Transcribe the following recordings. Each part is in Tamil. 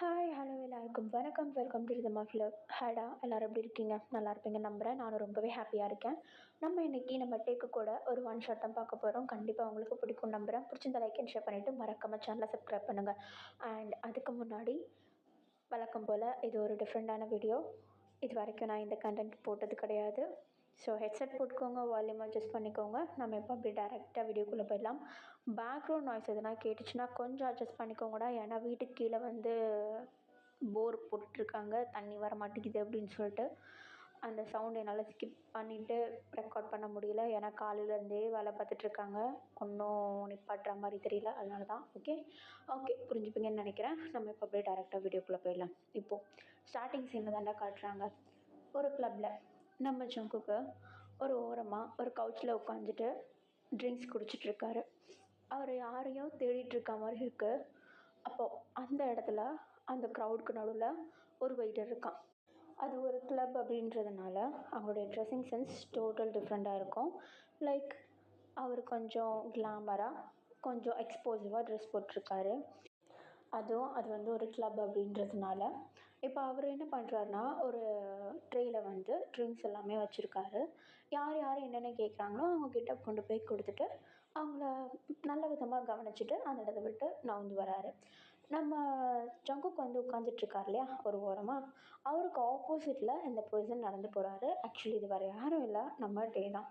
ஹாய் ஹலோ எல்லாருக்கும் வணக்கம். Welcome to rhythm of love. ஹேடா எல்லோரும் எப்படி இருக்கீங்க? நல்லா இருப்பீங்க நம்புகிறேன். நானும் ரொம்பவே ஹாப்பியாக இருக்கேன். நம்ம டேக்கு கூட ஒரு ஒன் ஷாட் தான் பார்க்க போகிறோம். கண்டிப்பாக உங்களுக்கு பிடிக்கும் நம்புகிறேன். பிடிச்சிருந்த லைக் அண்ட் ஷேர் பண்ணிவிட்டு மறக்காம சேனலை சப்ஸ்கிரைப் பண்ணுங்கள். அண்ட் அதுக்கு முன்னாடி வழக்கம் போல் இது ஒரு டிஃப்ரெண்ட்டான வீடியோ. இது வரைக்கும் நான் இந்த கண்டென்ட் போட்டது கிடையாது. ஸோ ஹெட்செட் போட்டுக்கோங்க, வால்யூம் அட்ஜஸ்ட் பண்ணிக்கோங்க. நம்ம இப்போ அப்படி டேரெக்டாக வீடியோக்குள்ளே போயிடலாம். பேக்ரவுண்ட் நாய்ஸ் எதுனா கேட்டுச்சுன்னா கொஞ்சம் அட்ஜஸ்ட் பண்ணிக்கோங்கடா. ஏன்னா வீட்டுக்கு கீழே வந்து போர் போட்டுட்ருக்காங்க, தண்ணி வர மாட்டேங்குது அப்படின்னு சொல்லிட்டு அந்த சவுண்ட் என்னால் ஸ்கிப் பண்ணிவிட்டு ரெக்கார்ட் பண்ண முடியல. ஏன்னா காலையிலேருந்தே வேலை பார்த்துட்ருக்காங்க, ஒன்றும் நிப்பாட்டுற மாதிரி தெரியல. அதனால தான். ஓகே ஓகே புரிஞ்சுப்பீங்கன்னு நினைக்கிறேன். நம்ம இப்போ அப்படியே டேரெக்டாக வீடியோக்குள்ளே போயிடலாம். இப்போது ஸ்டார்டிங் சீனில் தாண்டா காட்டுறாங்க. ஒரு கிளப்பில் நம்ம ஜங்குக்கு ஒரு ஓரமாக ஒரு கவுச்சில் உட்காந்துட்டு ட்ரிங்க்ஸ் குடிச்சிட்ருக்காரு. அவர் யாரையும் தேடிட்டுருக்க மாதிரி இருக்குது. அப்போது அந்த இடத்துல அந்த க்ரௌடுக்கு நடுவில் ஒரு வெயிட்டர் இருக்கான். அது ஒரு கிளப் அப்படின்றதுனால அவங்களுடைய ட்ரெஸ்ஸிங் சென்ஸ் டோட்டல் டிஃப்ரெண்ட்டாக இருக்கும். லைக் அவர் கொஞ்சம் கிளாமராக, கொஞ்சம் எக்ஸ்போசிவாக ட்ரெஸ் போட்டிருக்காரு. அதுவும் அது வந்து ஒரு கிளப் அப்படின்றதுனால இப்போ அவர் என்ன பண்ணுறாருனா, ஒரு ட்ரேயில் வந்து ட்ரிங்க்ஸ் எல்லாமே வச்சுருக்காரு. யார் யார் என்னென்ன கேட்குறாங்களோ அவங்கக்கிட்ட கொண்டு போய் கொடுத்துட்டு அவங்கள நல்ல விதமாக கவனிச்சுட்டு அந்த இடத்த விட்டு நகர்ந்து வராரு. நம்ம ஜங்குக் வந்து உட்காந்துட்ருக்கார் இல்லையா ஒரு ஓரமாக, அவருக்கு ஆப்போசிட்டில் இந்த பர்சன் நடந்து போகிறாரு. ஆக்சுவலி இது வேறு யாரும் இல்லை, நம்ம டே தான்.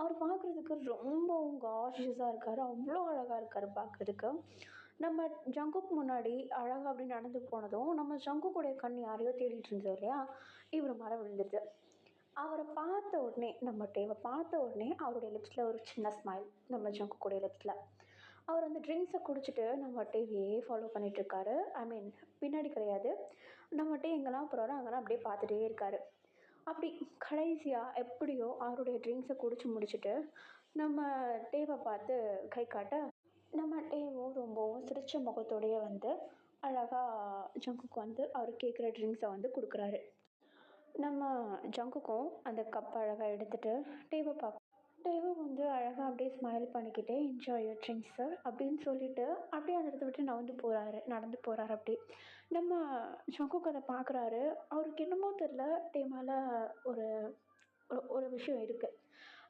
அவர் பார்க்குறதுக்கு ரொம்பவும் கார்ஷியஸாக இருக்கார். அவ்வளோ அழகாக இருக்கார் பார்க்குறதுக்கு. நம்ம ஜங்குக்கு முன்னாடி அழகாக அப்படி நடந்து போனதும் நம்ம ஜங்குக்குடைய கண் யாரையோ தேடிட்டு இருந்தது இல்லையா, இவர் மரம் விழுந்துருது. அவரை பார்த்த உடனே, நம்ம டேவை பார்த்த உடனே அவருடைய லிப்ஸில் ஒரு சின்ன ஸ்மைல். நம்ம ஜங்குக்குடைய லிப்ஸில் அவர் அந்த ட்ரிங்க்ஸை குடிச்சிட்டு நம்ம டேவையே ஃபாலோ பண்ணிகிட்ருக்காரு. ஐ மீன் பின்னாடி கிடையாது, நம்ம டே எங்கெல்லாம் போகிறாரோ அங்கெல்லாம் அப்படியே பார்த்துட்டே இருக்கார். அப்படி கடைசியாக எப்படியோ அவருடைய ட்ரிங்க்ஸை குடிச்சு முடிச்சுட்டு நம்ம டேவை பார்த்து கை காட்ட, நம்ம டேவும் ரொம்பவும் சிரித்த முகத்தோடையே வந்து அழகாக ஜங்குக்கு வந்து அவர் கேட்குற ட்ரிங்க்ஸை வந்து கொடுக்குறாரு. நம்ம ஜங்குக்கும் அந்த கப் அழகாக எடுத்துகிட்டு டேவை பார்க்க, டேவும் வந்து அழகாக அப்படியே ஸ்மைல் பண்ணிக்கிட்டே என்ஜாய் யூர் ட்ரிங்க்ஸ் சார் அப்படின்னு சொல்லிட்டு அப்படியே அந்த இடத்த விட்டு நடந்து போகிறாரு. அப்படி நம்ம ஜங்குக்கு அதை பார்க்குறாரு. அவருக்கு என்னமோ தெரில, டே மேலே ஒரு ஒரு விஷயம் இருக்குது.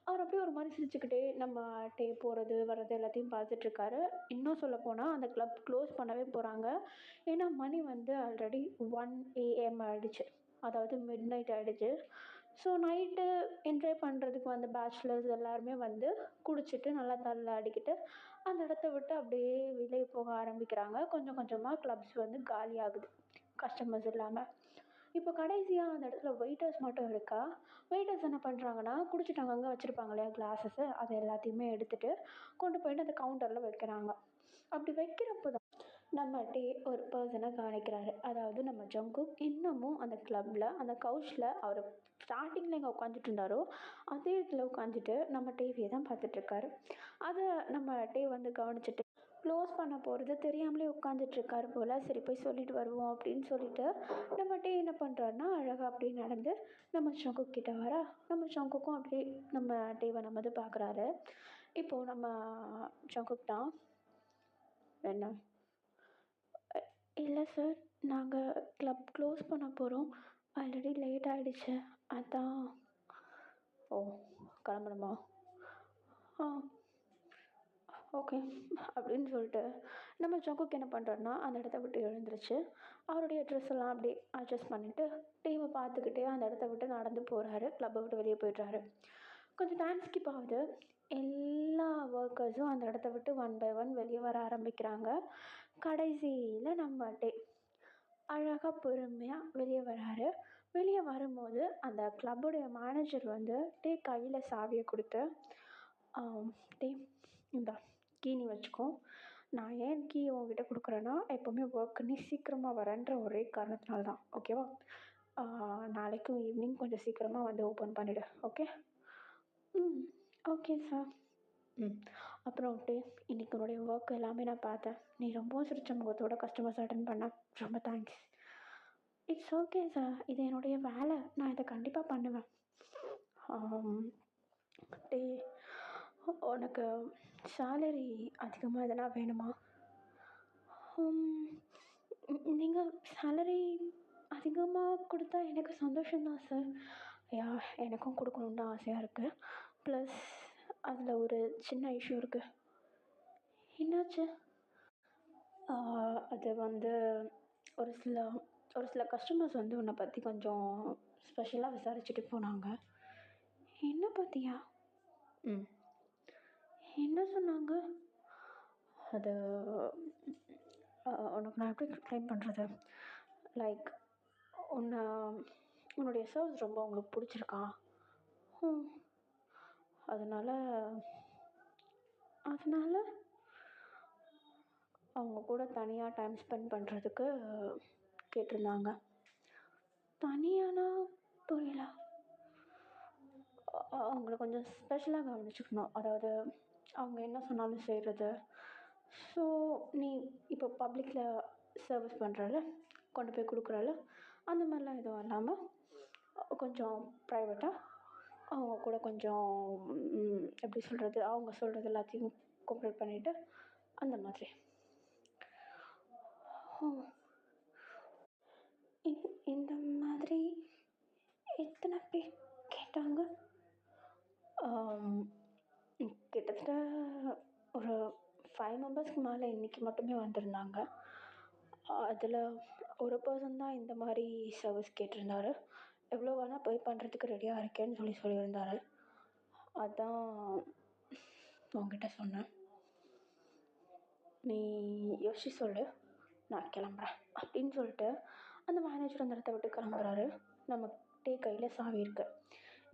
அவர் அப்படியே ஒரு மாதிரி சிரிச்சுக்கிட்டே நம்ம டே போகிறது வர்றது எல்லாத்தையும் பார்த்துட்ருக்காரு. இன்னும் சொல்லப்போனால் அந்த கிளப் க்ளோஸ் பண்ணவே போகிறாங்க. ஏன்னா மணி வந்து ஆல்ரெடி 1 AM ஆகிடுச்சு, அதாவது மிட் நைட் ஆகிடுச்சு. ஸோ நைட்டு என்ஜாய் பண்ணுறதுக்கு வந்து பேச்சுலர்ஸ் எல்லாருமே வந்து குடிச்சிட்டு நல்லா தள்ளாடிக்கிட்டு அந்த இடத்த விட்டு அப்படியே வெளியே போக ஆரம்பிக்கிறாங்க. கொஞ்சம் கொஞ்சமாக கிளப்ஸ் வந்து காலி ஆகுது, கஸ்டமர்ஸ் இல்லாமல். இப்போ கடைசியாக அந்த இடத்துல வெயிட்டர்ஸ் மட்டும் இருக்கா. வெயிட்டர்ஸ் என்ன பண்ணுறாங்கன்னா, குடிச்சிட்டு அங்கங்கே வச்சுருப்பாங்க இல்லையா கிளாஸஸ்ஸு, அது எல்லாத்தையுமே எடுத்துகிட்டு கொண்டு போயிட்டு அந்த கவுண்டரில் வைக்கிறாங்க. அப்படி வைக்கிறப்போ தான் நம்ம டே ஒரு பர்சனை கவனிக்கிறாரு. அதாவது நம்ம ஜங்குக் இன்னமும் அந்த கிளப்பில் அந்த கவுச்சில் அவர் ஸ்டார்டிங்கில் எங்கே உட்காந்துட்டு இருந்தாரோ அதே இடத்துல உட்காந்துட்டு நம்ம டேவியை தான் பார்த்துட்ருக்காரு. அதை நம்ம டே வந்து கவனிச்சுட்டு க்ளோஸ் பண்ண போகிறது தெரியாமலே உட்காந்துட்ருக்காரு போல். சரி போய் சொல்லிட்டு வருவோம் அப்படின்னு சொல்லிட்டு நம்ம டே என்ன பண்ணுறாருனா, அழகாக அப்படியே நடந்து நம்ம ஜங்குக் கிட்ட வர, நம்ம ஜங்குக்கும் அப்படியே நம்ம டேவை நம்ம வந்து பார்க்குறாரு. இப்போது நம்ம ஜங்குக் தான், என்ன இல்லை சார், நாங்கள் கிளப் க்ளோஸ் பண்ண போகிறோம், ஆல்ரெடி லேட் ஆகிடுச்சு, அதான். ஓ, கிளம்பணுமா? ஆ ஓகே அப்படின்னு சொல்லிட்டு நம்ம ஜங்குக்கு என்ன பண்ணுறாருனா, அந்த இடத்த விட்டு எழுந்துருச்சு. அவருடைய ட்ரெஸ் எல்லாம் அப்படியே அட்ஜஸ்ட் பண்ணிவிட்டு டீமை பார்த்துக்கிட்டே அந்த இடத்த விட்டு நடந்து போகிறாரு. கிளப்பை விட்டு வெளியே போய்ட்றாரு. கொஞ்சம் டைம் ஸ்கிப் ஆகுது. எல்லா ஒர்க்கர்ஸும் அந்த இடத்த விட்டு ஒன் பை ஒன் வெளியே வர ஆரம்பிக்கிறாங்க. கடைசியில் நம்ம டே அழகாக பொறுமையாக வெளியே வராரு. வெளியே வரும்போது அந்த கிளப்புடைய மேனேஜர் வந்து டே கையில் சாவியை கொடுத்து, டே இந்தா கீ நீ வச்சுக்கோ. நான் ஏன் கீ உங்ககிட்ட கொடுக்குறேன்னா, எப்போவுமே ஒர்க் நீ சீக்கிரமாக வரேன்ற ஒரே காரணத்தினால தான். ஓகேவா? நாளைக்கும் ஈவினிங் கொஞ்சம் சீக்கிரமாக வந்து ஓப்பன் பண்ணிவிடு. ஓகே? ம் ஓகே சார். அப்புறம் டே, இன்றைக்கி உன்னுடைய ஒர்க் எல்லாமே நான் பார்த்தேன். நீ ரொம்பவும் சிரிச்ச முகத்தோட கஸ்டமர்ஸ் அட்டென்ட் பண்ண ரொம்ப தேங்க்ஸ். இட்ஸ் ஓகே சார், இது என்னுடைய வேலை, நான் இதை கண்டிப்பாக பண்ணுவேன். டே, உனக்கு சேலரி அதிகமாக எதனா வேணுமா? நீங்கள் சேலரி அதிகமாக கொடுத்தா எனக்கு சந்தோஷம்தான் சார். யா எனக்கும் கொடுக்கணுன்னு தான் ஆசையாக இருக்குது. ப்ளஸ் அதில் ஒரு சின்ன இஷ்யூ இருக்குது. என்னாச்சு? அது வந்து ஒரு சில ஒரு சில கஸ்டமர்ஸ் வந்து உன்னை பற்றி கொஞ்சம் ஸ்பெஷலாக விசாரிச்சுட்டு போனாங்க. என்ன பற்றியா? ம். என்ன சொன்னாங்க? அது உனக்கு நான் எப்படி எக்ஸ்ப்ளைன் பண்ணுறது? லைக் உன்னை உன்னுடைய சர்வீஸ் ரொம்ப அவங்களுக்கு பிடிச்சிருக்கா. ம். அதனால் அதனால் அவங்க கூட தனியாக டைம் ஸ்பெண்ட் பண்ணுறதுக்கு கேட்டிருந்தாங்க. தனியானா புரியல. அவங்கள கொஞ்சம் ஸ்பெஷலாக கவனிச்சுக்கணும். அதாவது அவங்க என்ன சொன்னாலும் செய்கிறது. ஸோ நீ இப்போ பப்ளிக்கில் சர்வீஸ் பண்ணுறல, கொண்டு போய் கொடுக்குறல, அந்த மாதிரிலாம் எதுவும் இல்லாமல் கொஞ்சம் ப்ரைவேட்டாக அவங்க கூட கொஞ்சம் எப்படி சொல்கிறது, அவங்க சொல்கிறது எல்லாத்தையும் கோஆப்ரேட் பண்ணிவிட்டு அந்த மாதிரி. இந்த மாதிரி எத்தனை பேர் கேட்டாங்க? கிட்டத்தட்ட ஒரு 5 மெம்பர்ஸ்க்கு மேலே இன்றைக்கி மட்டுமே வந்திருந்தாங்க. அதில் ஒரு பர்சன் தான் இந்த மாதிரி சர்வீஸ் கேட்டிருந்தாரு. எவ்வளோ வேணால் பே பண்ணுறதுக்கு ரெடியாக இருக்கேன்னு சொல்லியிருந்தாரு. அதான் உங்ககிட்ட சொன்னேன். நீ யோசிச்சு சொல்லு, நான் கிளம்புறேன் அப்படின்னு சொல்லிட்டு அந்த மேனேஜர் அந்த இடத்த விட்டு கிளம்புறாரு. நம்மகிட்டே கையில் சாவி இருக்குது.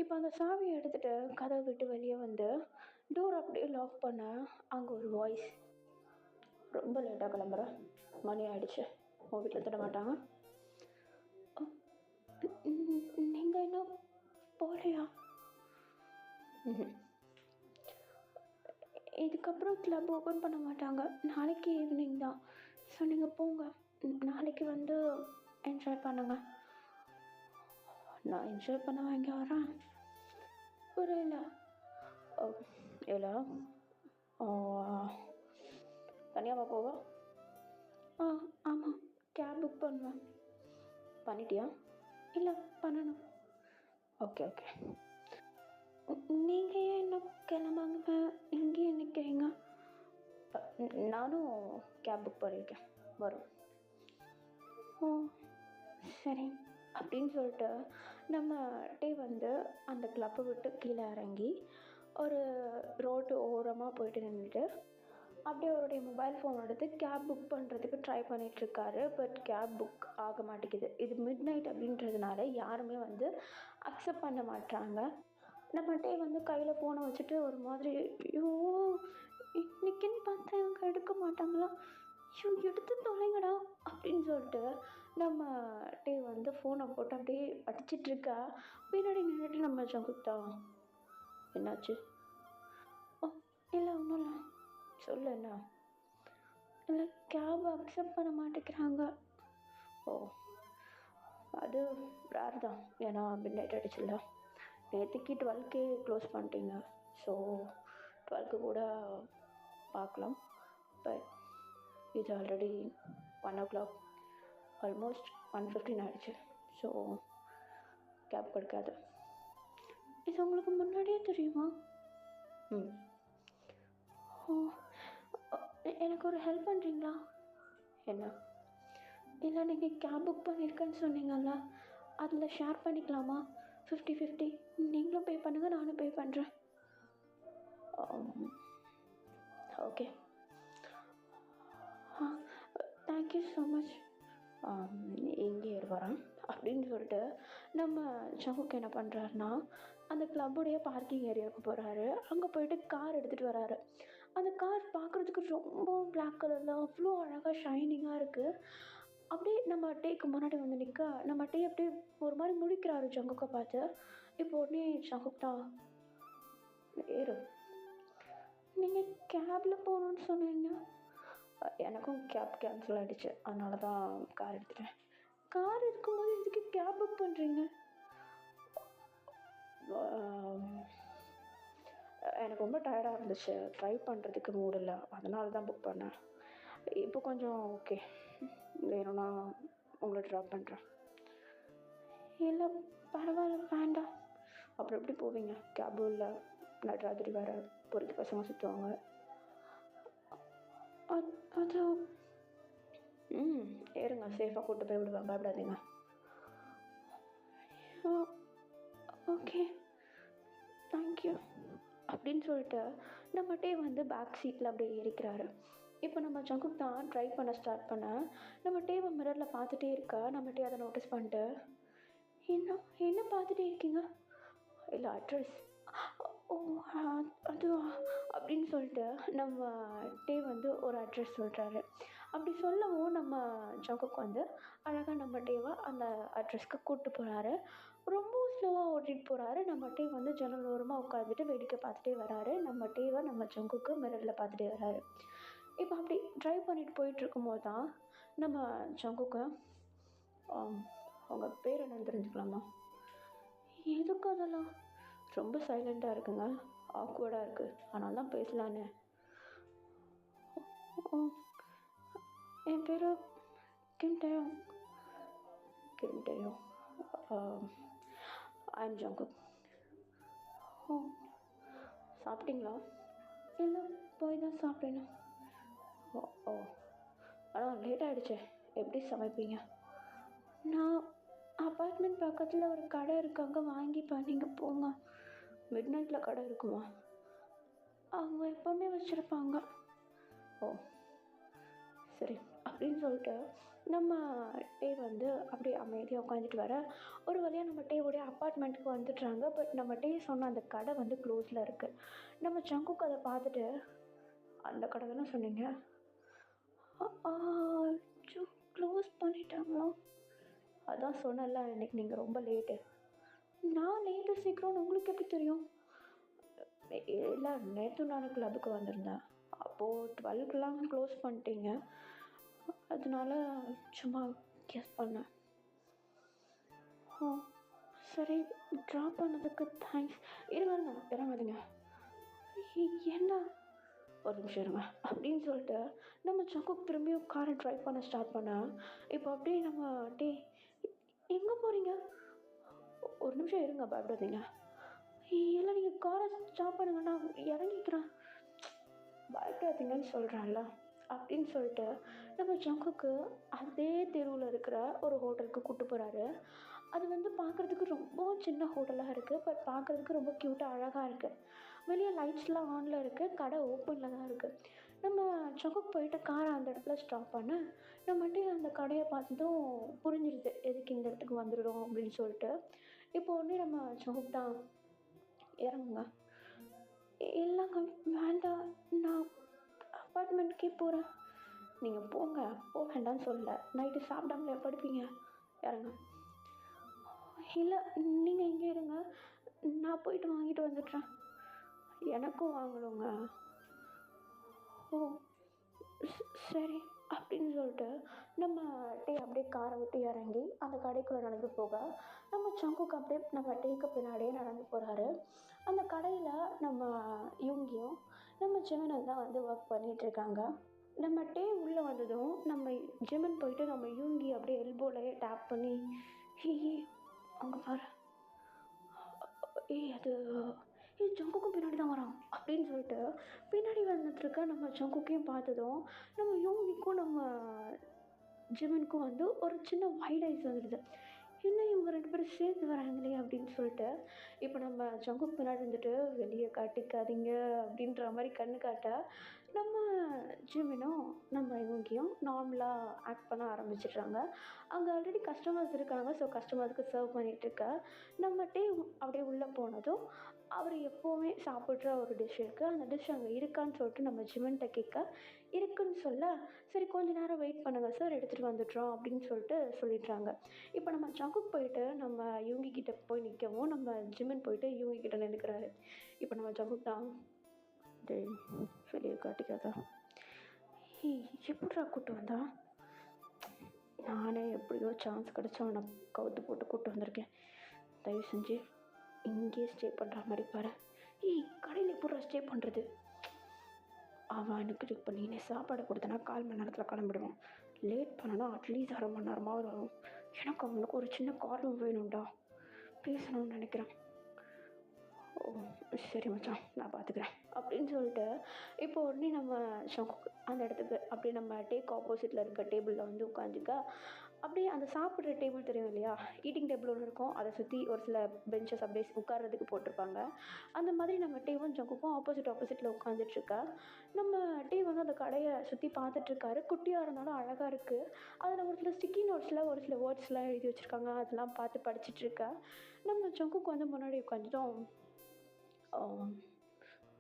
இப்போ அந்த சாவியை எடுத்துகிட்டு கதவை விட்டு வெளியே வந்து டோர் அப்படியே லாக் பண்ண அங்கே ஒரு வாய்ஸ், ரொம்ப லேட்டாக கிளம்புறேன், மணி ஆகிடுச்சு, உங்கள் வீட்டில் திட மாட்டாங்க. நீங்கள் இன்னும் போகலையா? இதுக்கப்புறம் கிளப் ஓப்பன் பண்ண மாட்டாங்க, நாளைக்கு ஈவினிங் தான். ஸோ நீங்கள் போங்க, நாளைக்கு வந்து என்ஜாய் பண்ணுங்கள். நான் என்ஜாய் பண்ண வாங்கி வரேன். புரியல. இல்லை தனியாக போவா? ஆமாம், கேப் புக் பண்ணுவேன். பண்ணிட்டியா? இல்லை, பண்ணணும். ஓகே. நீங்கள் ஏன் இன்னும் கிளம்பாங்க, இங்கேயே நிற்கிறீங்க? நானும் கேப் புக் பண்ணியிருக்கேன், வரும். ஓ சரி அப்படின்னு சொல்லிட்டு நம்ம டே வந்து அந்த கிளப்பை விட்டு கீழே இறங்கி ஒரு ரோட்டு ஓரமாக போயிட்டு நின்றுட்டு அப்படியே அவருடைய மொபைல் ஃபோன் எடுத்து கேப் புக் பண்ணுறதுக்கு ட்ரை பண்ணிகிட்ருக்காரு. பட் கேப் புக் ஆக மாட்டேங்குது. இது மிட் நைட் அப்படின்றதுனால யாருமே வந்து அக்செப்ட் பண்ண மாட்டாங்க. நம்ம டே வந்து கையில் ஃபோனை வச்சுட்டு ஒரு மாதிரி, ஐயோ இன்னைக்குன்னு பார்த்தா இவங்க எடுக்க மாட்டாங்களா, ஐயோ எடுத்து தொலைங்கடா அப்படின்னு சொல்லிட்டு நம்ம டே வந்து ஃபோனை போட்டு அப்படியே அடிச்சிட்ருக்கா. பின்னாடி நின்றுட்டு நம்ம சங்குப்தா, என்னாச்சு? ஓ இல்லை, ஒன்றும் இல்லை, சொல்லு என்ன? இல்லை, கேப் அக்செப்ட் பண்ண மாட்டேங்கிறாங்க. ஓ அது ரேர் தான், ஏன்னா மிட் நைட் ஆகிடுச்சுல்ல. நேற்றுக்கு 12க்கே க்ளோஸ் பண்ணிட்டீங்க. ஸோ 12க்கு கூட பார்க்கலாம். பட் இது ஆல்ரெடி 1 o'clock, ஆல்மோஸ்ட் 1:15 ஆகிடுச்சு. ஸோ கேப் கிடைக்காது. இது உங்களுக்கு முன்னாடியே தெரியுமா? ஓ எனக்கு ஒரு ஹெல்ப் பண்ணுறீங்களா? என்ன? இல்லை, நீங்கள் கேப் புக் பண்ணியிருக்கேன்னு சொன்னீங்கல்ல, அதில் ஷேர் பண்ணிக்கலாமா? 50-50, நீங்களும் பே பண்ணுங்கள், நானும் பே பண்ணுறேன். ஓகே. Thank you so much. எங்கே வரோம் அப்படின்னு சொல்லிட்டு நம்ம சங்குக்கு என்ன பண்ணுறாருனா, அந்த கிளப்புடைய பார்க்கிங் ஏரியாவுக்கு போகிறாரு. அங்கே போயிட்டு கார் எடுத்துகிட்டு வராரு. அந்த கார் பார்க்குறதுக்கு ரொம்ப பிளாக் கலரில் அவ்வளோ அழகாக ஷைனிங்காக இருக்குது. அப்படியே நம்ம டேக்கு முன்னாடி வந்து நிற்க, நம்ம டே அப்படியே ஒரு மாதிரி முழிக்கிறாரு சங்குக்கை பார்த்து. இப்போ உடனே சங்குக் தான், ஏறு, நீங்கள் கேபில் போகணுன்னு சொன்னீங்க. எனக்கும் கேப் கேன்சல் ஆகிடுச்சு, அதனால தான் கார் எடுத்துட்டேன். கார் இருக்கும்போது எதுக்கு கேப் புக் பண்ணுறீங்க? எனக்கு ரொம்ப டயர்டாக இருந்துச்சு, ட்ரைவ் பண்ணுறதுக்கு மூடு இல்லை, அதனால தான் புக் பண்ணேன். இப்போ கொஞ்சம் ஓகே. வேணும்னா உங்களை ட்ராப் பண்ணுறேன். இல்லை, பரவாயில்ல, வேண்டாம். அப்புறம் எப்படி போவீங்க? கேபும் இல்லை, நடுராத்திரி வேறு பொறுக்கி பசங்க சுற்றுவாங்க. அது ஏறுங்க, சேஃபாக கூப்பிட்டு போய் விடுவேன், பயப்படாதீங்க. ஓகே, தேங்க்யூ அப்படின்னு சொல்லிட்டு நம்ம டே வந்து பேக் சீட்டில் அப்படியே ஏறிக்கிறாரு. இப்போ நம்ம ஜங்குக் தான் ட்ரைவ் பண்ண ஸ்டார்ட் பண்ண நம்ம டேவை மிரரில் பார்த்துட்டே இருக்கா. நம்ம டே அதை நோட்டீஸ் பண்ணிட்டு, என்ன பார்த்துட்டே இருக்கீங்க? இல்லை, அட்ரஸ். ஓ, அதுவா? அப்படின்னு சொல்லிட்டு நம்ம டே வந்து ஒரு அட்ரஸ் சொல்கிறாரு. அப்படி சொல்லவும் நம்ம ஜங்குக் வந்து அழகாக நம்ம டேவை அந்த அட்ரஸ்க்கு கூப்பிட்டு போகிறாரு. ரொம்ப ஸ்லோவாக ஓட்டிகிட்டு போகிறாரு. நம்ம டே வந்து ஜன்னல் ஓரமாக உட்காந்துட்டு வேடிக்கை பார்த்துட்டே வராரு. நம்ம டேவை நம்ம ஜங்குக்கு மிரரில் பார்த்துட்டே வராரு. இப்போ அப்படி ட்ரைவ் பண்ணிட்டு போயிட்டுருக்கும்போது தான் நம்ம ஜங்குக்கு, அவங்க பேர் என்னன்னு தெரிஞ்சுக்கலாமா? எதுக்கு அதெல்லாம்? ரொம்ப சைலண்ட்டாக இருக்குங்க, ஆக்வர்டாக இருக்குது, அதனால தான் பேசலான்னு. என் பேர் கிம்டேயோ. I am Jungkook. சாப்பிட்டீங்களா? இல்லை, போய் தான் சாப்பிடணும். ஓ, ஆனால் லேட் ஆகிடுச்சே, எப்படி சமைப்பீங்க? நான் அப்பார்ட்மெண்ட் பக்கத்தில் ஒரு கடை இருக்காங்க, வாங்கிப்பேன், நீங்கள் போங்க. மிட் நைட்டில் கடை இருக்குமா? அவங்க எப்போவுமே வச்சுருப்பாங்க. ஓ, சரி. அப்படின்னு சொல்லிட்டு நம்ம டே வந்து அப்படியே அமைதியாக உட்காந்துட்டு வர ஒரு வழியாக நம்ம டேவுடைய அப்பார்ட்மெண்ட்டுக்கு வந்துடுறாங்க. பட் நம்ம டே சொன்ன அந்த கடை வந்து க்ளோஸில் இருக்குது. நம்ம ஜங்குக் அதை பார்த்துட்டு, அந்த கடை தானே சொன்னீங்க? க்ளோஸ் பண்ணிட்டாங்களா? அதான் சொன்னல, இன்றைக்கி நீங்கள் ரொம்ப லேட்டு. நான் லேட்டு சீக்கிரம்னு உங்களுக்கு எப்படி தெரியும்? இல்லை, நேற்று நான் கிளப்புக்கு வந்திருந்தேன். அப்போது 12க்கெலாம் க்ளோஸ் பண்ணிட்டீங்க, அதனால சும்மா கெஸ் பண்ணேன். சரி, ட்ராப் பண்ணதுக்கு தேங்க்ஸ். இறங்காதீங்க. என்ன? ஒரு நிமிஷம் இருங்க. அப்படின்னு சொல்லிட்டு நம்ம ஜங்குக் திரும்பியும் காரை ட்ரைவ் பண்ண ஸ்டார்ட் பண்ணேன். இப்போ அப்படியே நம்ம டே, எங்கே போகிறீங்க? ஒரு நிமிஷம் இருங்க, பயப்படாதீங்க. இல்லை, நீங்கள் காரை ஸ்டாப் பண்ணுங்க, நான் இறங்கிக்கிறேன். பயப்படாதீங்கன்னு சொல்கிறேன்ல. அப்படின்னு சொல்லிட்டு நம்ம ஜங்குக்கு அதே தெருவில் இருக்கிற ஒரு ஹோட்டலுக்கு கூப்பிட்டு போகிறாரு. அது வந்து பார்க்குறதுக்கு ரொம்ப சின்ன ஹோட்டலாக இருக்குது. பட் பார்க்குறதுக்கு ரொம்ப க்யூட்டாக அழகாக இருக்குது. வெளியே லைட்ஸ்லாம் ஆனில் இருக்குது, கடை ஓப்பனில் தான் இருக்குது. நம்ம ஜங்குக் போயிட்டு காரை அந்த இடத்துல ஸ்டாப் பண்ண நம்மகிட்ட அந்த கடையை பார்த்ததும் புரிஞ்சிருது எதுக்கு இந்த இடத்துக்கு வந்துடும் அப்படின்னு சொல்லிட்டு. இப்போ உடனே நம்ம ஜங்குக் தான், இறங்குங்க. இல்லைங்க, வேண்டாம், நான் அப்பார்ட்மெண்ட்கே போகிறேன். நீங்கள் போங்க, போக வேண்டாம்னு சொல்லலை. நைட்டு சாப்பிடாமலே படுப்பீங்க, இறங்க. இல்லை, நீங்கள் இங்கே இருங்க, நான் போயிட்டு வாங்கிட்டு வந்துடுறேன். எனக்கும் வாங்கணுங்க. ஓ, சரி. அப்படின்னு சொல்லிட்டு நம்ம டே அப்படியே காரை விட்டு இறங்கி அந்த கடைக்குள்ளே நடந்து போக நம்ம ஜங்குக் அப்படியே நம்ம டேக்கு பின்னாடியே நடந்து போகிறாரு. அந்த கடையில் நம்ம யூங்கியும் நம்ம ஜிமினும் தான் வந்து ஒர்க் பண்ணிகிட்ருக்காங்க. நம்ம டே உள்ளே வந்ததும் நம்ம ஜிமின் போயிட்டு நம்ம யூங்கி அப்படியே எல்போலையே டேப் பண்ணி, அங்கே பாரு, அது ஜங்குக்கும் பின்னாடி தான் வரான் அப்படின்னு சொல்லிட்டு பின்னாடி வந்துட்டுருக்க நம்ம ஜங்குக்கையும் பார்த்ததும் நம்ம யூங்கிக்கும் நம்ம ஜிமினுக்கும் வந்து ஒரு சின்ன வைட் ஐஸ் வந்துடுது. என்ன இவங்க 2 பேரும் சேர்ந்து வராங்களே அப்படின்னு சொல்லிட்டு இப்போ நம்ம ஜங்குக் பின்னாடி வந்துட்டு, வெளியே காட்டிக்காதீங்க அப்படின்ற மாதிரி கண்ணு காட்ட நம்ம ஜிமினும் நம்ம யூங்கியும் நார்மலாக ஆக்ட் பண்ண ஆரம்பிச்சிடுறாங்க. அங்கே ஆல்ரெடி கஸ்டமர்ஸ் இருக்காங்க. ஸோ கஸ்டமர்ஸ்க்கு சர்வ் பண்ணிகிட்ருக்க நம்ம டே அப்படியே உள்ளே போனதும் அவர் எப்போவுமே சாப்பிட்ற ஒரு டிஷ் இருக்குது. அந்த டிஷ் அங்கே இருக்கான்னு சொல்லிட்டு நம்ம ஜிமின்கிட்ட கேட்க, இருக்குன்னு சொல்ல, சரி கொஞ்ச நேரம் வெயிட் பண்ணுங்கள் சார், எடுத்துகிட்டு வந்துடுறோம் அப்படின்னு சொல்லிட்டு சொல்லிடுறாங்க. இப்போ நம்ம ஜங்குக் போயிட்டு நம்ம யூங்கி கிட்ட போய் நிற்கவும் நம்ம ஜிமின் போயிட்டு யூங்கி கிட்ட நின்றுக்கிறாரு. இப்போ நம்ம ஜங்குக் தான், டேய் வெளியே காட்டிக்காதா, எப்படிரா கூப்பிட்டு வந்தா, நானே எப்படியோ சான்ஸ் கிடச்சா அவனை கவுத்து போட்டு கூப்பிட்டு வந்திருக்கேன். தயவு செஞ்சு இங்கேயே ஸ்டே பண்ணுற மாதிரி பாரு. கடையில் எப்படிரா ஸ்டே பண்ணுறது, அவன் எனக்கு இப்போ நீனே சாப்பாடு கொடுத்தனா 1/4 மணி நேரத்தில் கிளம்பிடுவான். லேட் பண்ணனா அட்லீஸ்ட் 1/2 மணி நேரமாவது ஆகும். எனக்கு அவனுக்கு ஒரு சின்ன காரணம் வேணும்டா, பேசணும்னு நினைக்கிறேன். ஓ சரி மச்சான், நான் பார்த்துக்கிறேன் அப்படின்னு சொல்லிட்டு இப்போ உடனே நம்ம அந்த இடத்துக்கு அப்படியே நம்ம டேக் ஆப்போசிட்டில் இருக்க டேபிளில் வந்து உட்காந்துக்க. அப்படியே அந்த சாப்பிட்ற டேபிள் தெரியும் இல்லையா, ஈட்டிங் டேபிள் ஒன்று இருக்கும், அதை சுற்றி ஒரு சில பெஞ்சஸ் அப்படியே உட்கார்றதுக்கு போட்டிருப்பாங்க. அந்த மாதிரி நம்ம டேவும் ஜங்குக்கும் ஆப்போசிட்டில் உட்காந்துட்ருக்கா. நம்ம டே வந்து அந்த கடையை சுற்றி பார்த்துட்ருக்காரு. குட்டியாக இருந்தாலும் அழகாக இருக்குது. அதில் ஒரு சில ஸ்டிக்கி நோட்ஸில் ஒரு சில வேர்ட்ஸ்லாம் எழுதி வச்சுருக்காங்க, அதெல்லாம் பார்த்து படிச்சிட்ருக்கா. நம்ம ஜங்குக்கு வந்து முன்னாடி உட்காந்துட்டோம்.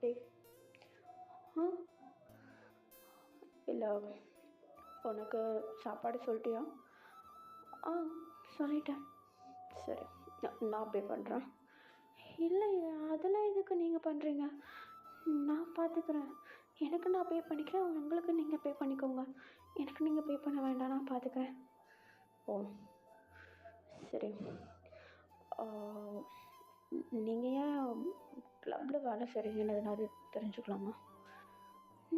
டேய், ஆ இல்லை, உனக்கு சாப்பாடு சொல்லிட்டியா? ஆ சொல்லிட்டேன். சரி, நான் பே பண்ணுறேன். இல்லை, அதெல்லாம் எதுக்கு நீங்கள் பண்ணுறீங்க? நான் பார்த்துக்கிறேன். எனக்கு நான் பே பண்ணிக்கிறேன், உங்களுக்கு நீங்கள் பே பண்ணிக்கோங்க. எனக்கு நீங்கள் பே பண்ண வேண்டாம், நான் பார்த்துக்கிறேன். ஓ சரி. நீங்கள் ஏன் கிளப்பில் வேலை செய்கிறீங்கன்னு எதனாவது தெரிஞ்சுக்கலாமா?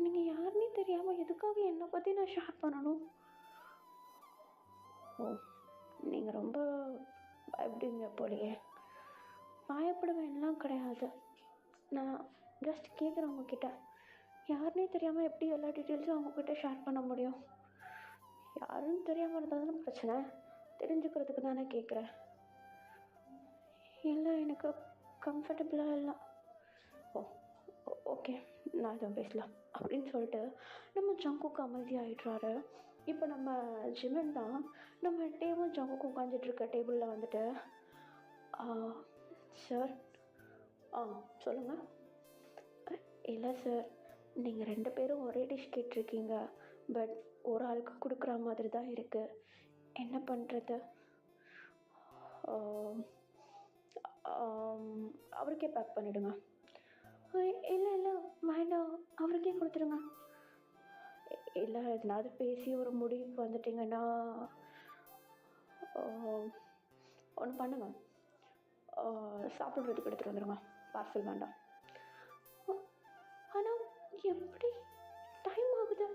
நீங்கள் யாருன்னே தெரியாமல் எதுக்காக என்னை பற்றி நான் ஷேர் பண்ணணும்? ஓ நீங்கள் ரொம்ப பயப்படுவீங்க போலையே. பயப்படுவேன்லாம் கிடையாது. நான் ஜஸ்ட் கேட்குறேன் உங்ககிட்ட. யாருன்னே தெரியாமல் எப்படி எல்லா டீட்டெயில்ஸும் அவங்கக்கிட்ட ஷேர் பண்ண முடியும்? யாருன்னு தெரியாமல் இருந்தாலும் பிரச்சனை, தெரிஞ்சுக்கிறதுக்கு தானே கேட்குறேன். இல்லை, எனக்கு கம்ஃபர்டபுளாக இல்லை. ஓ ஓகே, நான் எதுவும் பேசலாம் அப்படின்னு சொல்லிட்டு நம்ம ஜங்குக்கு அமைதியாகிடுறாரு. இப்போ நம்ம ஜிமன் தான் நம்ம டேபிள் ஜங்குக்கு உட்காந்துட்ருக்க டேபிளில் வந்துட்டு, சார். சொல்லுங்கள். இல்லை சார், நீங்கள் 2 பேரும் ஒரே டிஷ் கேட்டிருக்கீங்க, பட் ஒரு ஆளுக்கு கொடுக்குற மாதிரி தான் இருக்குது. என்ன பண்ணுறது? அவருக்கே பேக் பண்ணிவிடுங்க. இல்லை இல்லை வேண்டாம், அவருக்கே கொடுத்துருங்க. இல்லை, எதனாவது பேசி ஒரு முடிவுக்கு வந்துட்டிங்கன்னா ஒன்று பண்ணுங்க, சாப்பிட்றதுக்கு எடுத்துகிட்டு வந்துடுங்க, பார்சல் வேண்டாம். ஆனால் எப்படி? டைம் ஆகுது.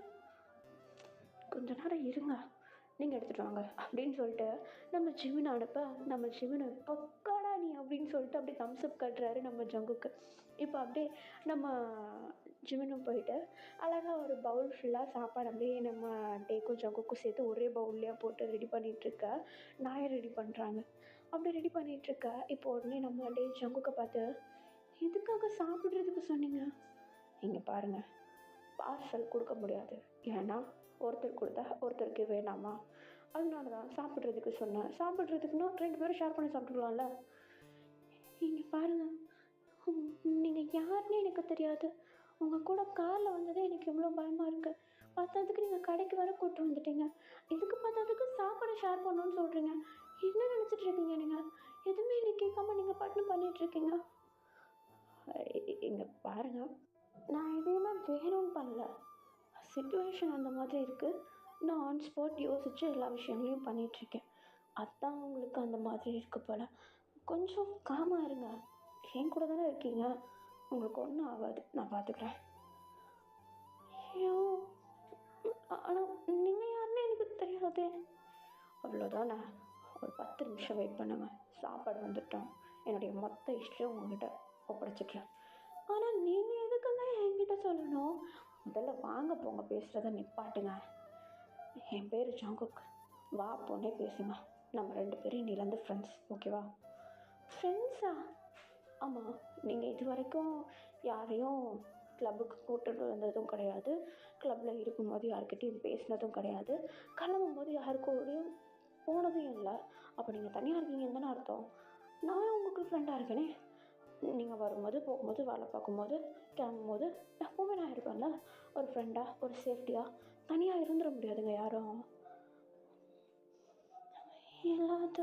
கொஞ்ச நேரம் இருங்க, நீங்கள் எடுத்துகிட்டு வாங்க அப்படின்னு சொல்லிட்டு நம்ம ஜிமினை அனுப்ப, நம்ம ஜிமினை பக்காடா நீ அப்படின்னு சொல்லிட்டு அப்படியே தம்ஸ்அப் கட்டுறாரு நம்ம ஜங்குக்கு. இப்போ அப்படியே நம்ம ஜிமினும் போயிட்டு அழகாக ஒரு பவுல் ஃபுல்லாக சாப்பாடு அப்படியே நம்ம டேக்கும் ஜங்குக்கும் சேர்த்து ஒரே பவுல்லையாக போட்டு ரெடி பண்ணிகிட்ருக்க. நாயை ரெடி பண்ணுறாங்க. அப்படி ரெடி பண்ணிகிட்ருக்க. இப்போ உடனே நம்ம டே ஜங்குக்கை பார்த்து, எதுக்காக சாப்பிட்றதுக்கு சொன்னீங்க? இங்கே பாருங்கள், பார்சல் கொடுக்க முடியாது, ஏன்னா ஒருத்தர் கொடுத்தா ஒருத்தருக்கு வேணாமா, அதனால தான் சாப்பிட்றதுக்கு சொன்னேன். சாப்பிட்றதுக்குன்னா 2 பேரும் ஷேர் பண்ணி சாப்பிட்டுக்கலாம்ல. இங்கே பாருங்கள், நீங்கள் யாருன்னு எனக்கு தெரியாது. உங்கள் கூட காரில் வந்ததே எனக்கு எவ்வளோ பயமாக இருக்குது. பார்த்ததுக்கு நீங்கள் கடைக்கு வர கூப்பிட்டு வந்துட்டீங்க. இதுக்கு பார்த்ததுக்கு சாப்பாடு ஷேர் பண்ணணும்னு சொல்கிறீங்க. என்ன நினச்சிட்டு இருக்கீங்க நீங்கள்? எதுவுமே என்னை கேட்காம நீங்கள் பாட்டு பண்ணிகிட்ருக்கீங்க. இங்கே பாருங்கள், நான் எதையுமே வேணும்னு பண்ணல. சிச்சுவேஷன் அந்த மாதிரி இருக்குது. நான் ஆன் ஸ்பாட் யோசித்து எல்லா விஷயங்களையும் பண்ணிகிட்ருக்கேன். அதுதான் உங்களுக்கு அந்த மாதிரி இருக்கு போல். கொஞ்சம் காமாக இருங்க. என் கூட தானே இருக்கீங்க, உங்களுக்கு ஒன்றும் ஆகாது, நான் பார்த்துக்கிறேன். ஐயோ, ஆனால் நீங்கள் யாருன்னு எனக்கு தெரியாதே. அவ்வளோதானே, ஒரு 10 நிமிஷம் வெயிட் பண்ணுங்க, சாப்பாடு வந்துட்டோம். என்னுடைய மொத்த ஹிஸ்ட்ரியும் உங்ககிட்ட ஒப்படைச்சிட்றேன். ஆனால் நீங்கள் எதுக்குங்க என்கிட்ட சொல்லணும்? முதல்ல வாங்க போங்க, பேசுகிறத நிப்பாட்டுங்க. என் பேர் ஜங்குக். வா பொண்ணே பேசுங்க. நம்ம 2 பேரும் இன்னிலேருந்து ஃப்ரெண்ட்ஸ், ஓகேவா? ஃப்ரெண்ட்ஸா? ஆமாம், நீங்கள் இது வரைக்கும் யாரையும் கிளப்புக்கு கூட்டிட்டு வந்ததும் கிடையாது, கிளப்பில் இருக்கும்போது யார்கிட்டையும் பேசினதும் கிடையாது, கிளம்பும்போது யாருக்கூடையும் போனதும் இல்லை. அப்போ நீங்கள் தனியாக இருக்கீங்கன்னு தானே அர்த்தம். நான் உங்களுக்கு ஃப்ரெண்டாக இருக்கேனே. நீங்கள் வரும்போது போகும்போது வேலை பார்க்கும்போது கிளம்பும்போது எப்போவுமே நான் இருப்பேன்ல, ஒரு ஃப்ரெண்டாக, ஒரு சேஃப்டியாக. தனியாக இருந்துட முடியாதுங்க யாரும். இல்லாத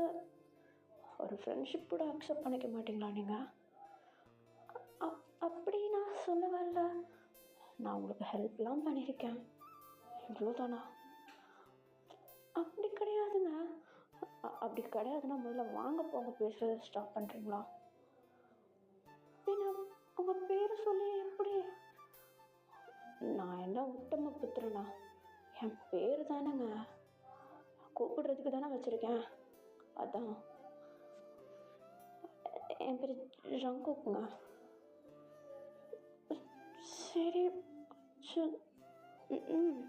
ஒரு ஃப்ரெண்ட்ஷிப் கூட அக்செப்ட் பண்ணிக்க மாட்டிங்களா நீங்கள்? அப்படி நான் சொல்ல வரல. நான் உங்களுக்கு ஹெல்ப்லாம் பண்ணியிருக்கேன், இவ்வளோதானா? அப்படி கிடையாதுங்க. அப்படி கிடையாதுன்னா முதல்ல வாங்க போங்க பேசுகிறத ஸ்டாப் பண்ணுறீங்களா? பின்ன உங்கள் பேரை சொல்லி எப்படி? நான் என்ன உத்தம புத்திரனா? என் பேர் தானேங்க, கூப்பிடுறதுக்கு தானே வச்சுருக்கேன். அதான் என் பேர் ஜங்குக்குங்க. சரி. சு- ம்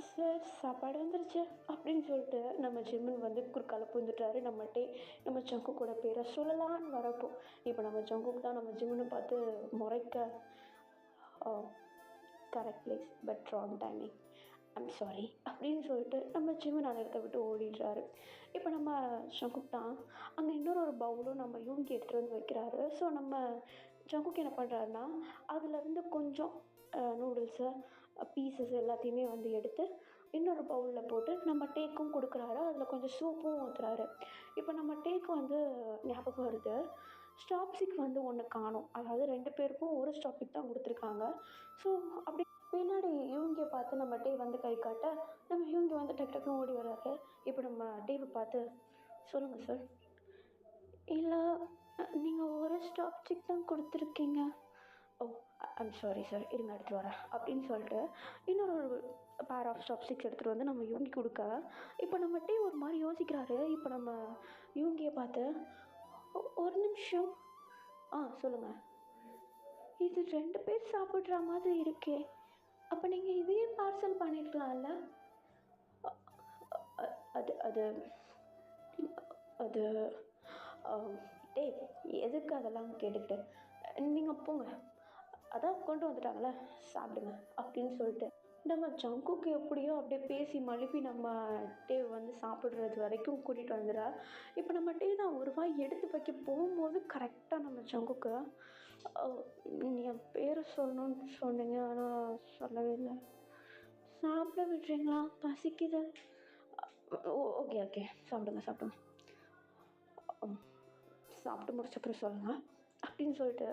சார் சாப்பாடு வந்துருச்சு அப்படின்னு சொல்லிட்டு நம்ம ஜிம்மின் வந்து குறுக்கால புந்துட்டாரு நம்மகிட்டே. நம்ம ஜங்குக்கோட பேரை சொல்லலான்னு வரப்போ இப்போ நம்ம ஜங்குக்கு தான் நம்ம ஜிம்முன்னு பார்த்து முறைக்க, correct place but wrong timing, I'm sorry அப்படின்னு சொல்லிட்டு நம்ம ஜிம்மு அந்த இடத்த விட்டு ஓடிடுறாரு. இப்போ நம்ம ஜங்குக் தான் அங்கே இன்னொரு பவுலும் நம்ம யூங்கி எடுத்துகிட்டு வந்து வைக்கிறாரு. ஸோ நம்ம ஜங்குக் என்ன பண்ணுறாருன்னா அதுலேருந்து கொஞ்சம் நூடுல்ஸு பீசஸ் எல்லாத்தையுமே வந்து எடுத்து இன்னொரு பவுலில் போட்டு நம்ம டேக்கும் கொடுக்குறாரு. அதில் கொஞ்சம் சூப்பும் ஊற்றுறாரு. இப்போ நம்ம டேக்கு வந்து ஞாபகம் வருது, ஸ்டாப்ஸ்டிக் வந்து ஒன்று காணும். அதாவது 2 பேருக்கும் ஒரு ஸ்டாப்ஸ்டிக் தான் கொடுத்துருக்காங்க. ஸோ அப்படி பின்னாடி இவங்க பார்த்து நம்ம டே வந்து கை காட்ட நம்ம இவங்க வந்து டக்கு டக்குன்னு ஓடி வராரு. இப்போ நம்ம டேவை பார்த்து, சொல்லுங்கள் சார். இல்லை, நீங்கள் ஒரு ஸ்டாப்ஸ்டிக் தான் கொடுத்துருக்கீங்க. ஓ, ஐம் சாரி சார், இருங்க எடுத்துகிட்டு வரேன் அப்படின்னு சொல்லிட்டு இன்னொரு பேர் ஆஃப் ஸ்டாப்ஸ்டிக்ஸ் எடுத்துகிட்டு வந்து நம்ம யூங்கி கொடுக்க, இப்போ நம்ம டீ ஒரு மாதிரி யோசிக்கிறாரு. இப்போ நம்ம யூங்கியை பார்த்து, ஒரு நிமிஷம், சொல்லுங்கள். இது 2 பேர் சாப்பிட்ற மாதிரி இருக்கே, அப்போ நீங்கள் இதையே பார்சல் பண்ணியிருக்கலாம்ல. அது அது அது டேய், எதுக்கு அதெல்லாம் கேட்டுக்கிட்டு, நீங்கள் போங்க, அதான் கொண்டு வந்துட்டாங்களே, சாப்பிடுங்க அப்படின்னு சொல்லிட்டு நம்ம ஜங்குக்கு எப்படியோ அப்படியே பேசி மழுப்பி நம்ம டேவ் வந்து சாப்பிட்றது வரைக்கும் கூட்டிகிட்டு வந்துடுறா. இப்போ நம்ம டே தான் ஒரு வாய் எடுத்து வைக்க போகும்போது கரெக்டாக நம்ம ஜங்குக்கு, நீ என் பேரை சொல்லணும்னு சொன்னீங்க ஆனால் சொல்லவே இல்லை, சாப்பிட விட்றீங்களா, பசிக்குது. ஓகே ஓகே, சாப்பிடுங்க சாப்பிடுங்க, சாப்பிட்டு முடிச்சப்பறம் சொல்லுங்கள் அப்படின்னு சொல்லிட்டு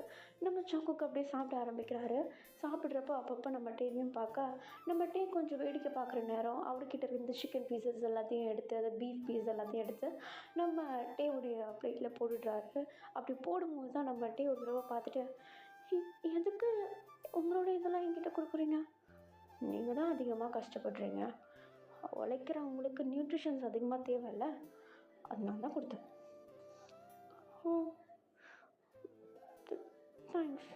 நம்ம ஜங்குக்கு அப்படியே சாப்பிட ஆரம்பிக்கிறாரு. சாப்பிட்றப்போ அப்பப்போ நம்ம டேவையும் பார்க்க, நம்ம டே கொஞ்சம் வேடிக்கை பார்க்குற நேரம் அவர்கிட்ட இருந்து சிக்கன் பீசஸ் எல்லாத்தையும் எடுத்து, அதை பீஃப் பீஸ் எல்லாத்தையும் எடுத்து நம்ம டேவுடைய பிளேட்டில் போட்டுடுறாரு. அப்படி போடும்போது தான் நம்ம டே ஒரு தடவை பார்த்துட்டு, எதுக்கு உங்களோட இதெல்லாம் என்கிட்ட கொடுக்குறீங்க, நீங்கள் தான் அதிகமாக கஷ்டப்படுறீங்க, உழைக்கிறவங்களுக்கு நியூட்ரிஷன்ஸ் அதிகமாக தேவையில்ல, அதனால தான் கொடுத்தேன். ஓ, தேங்க்ஸ்,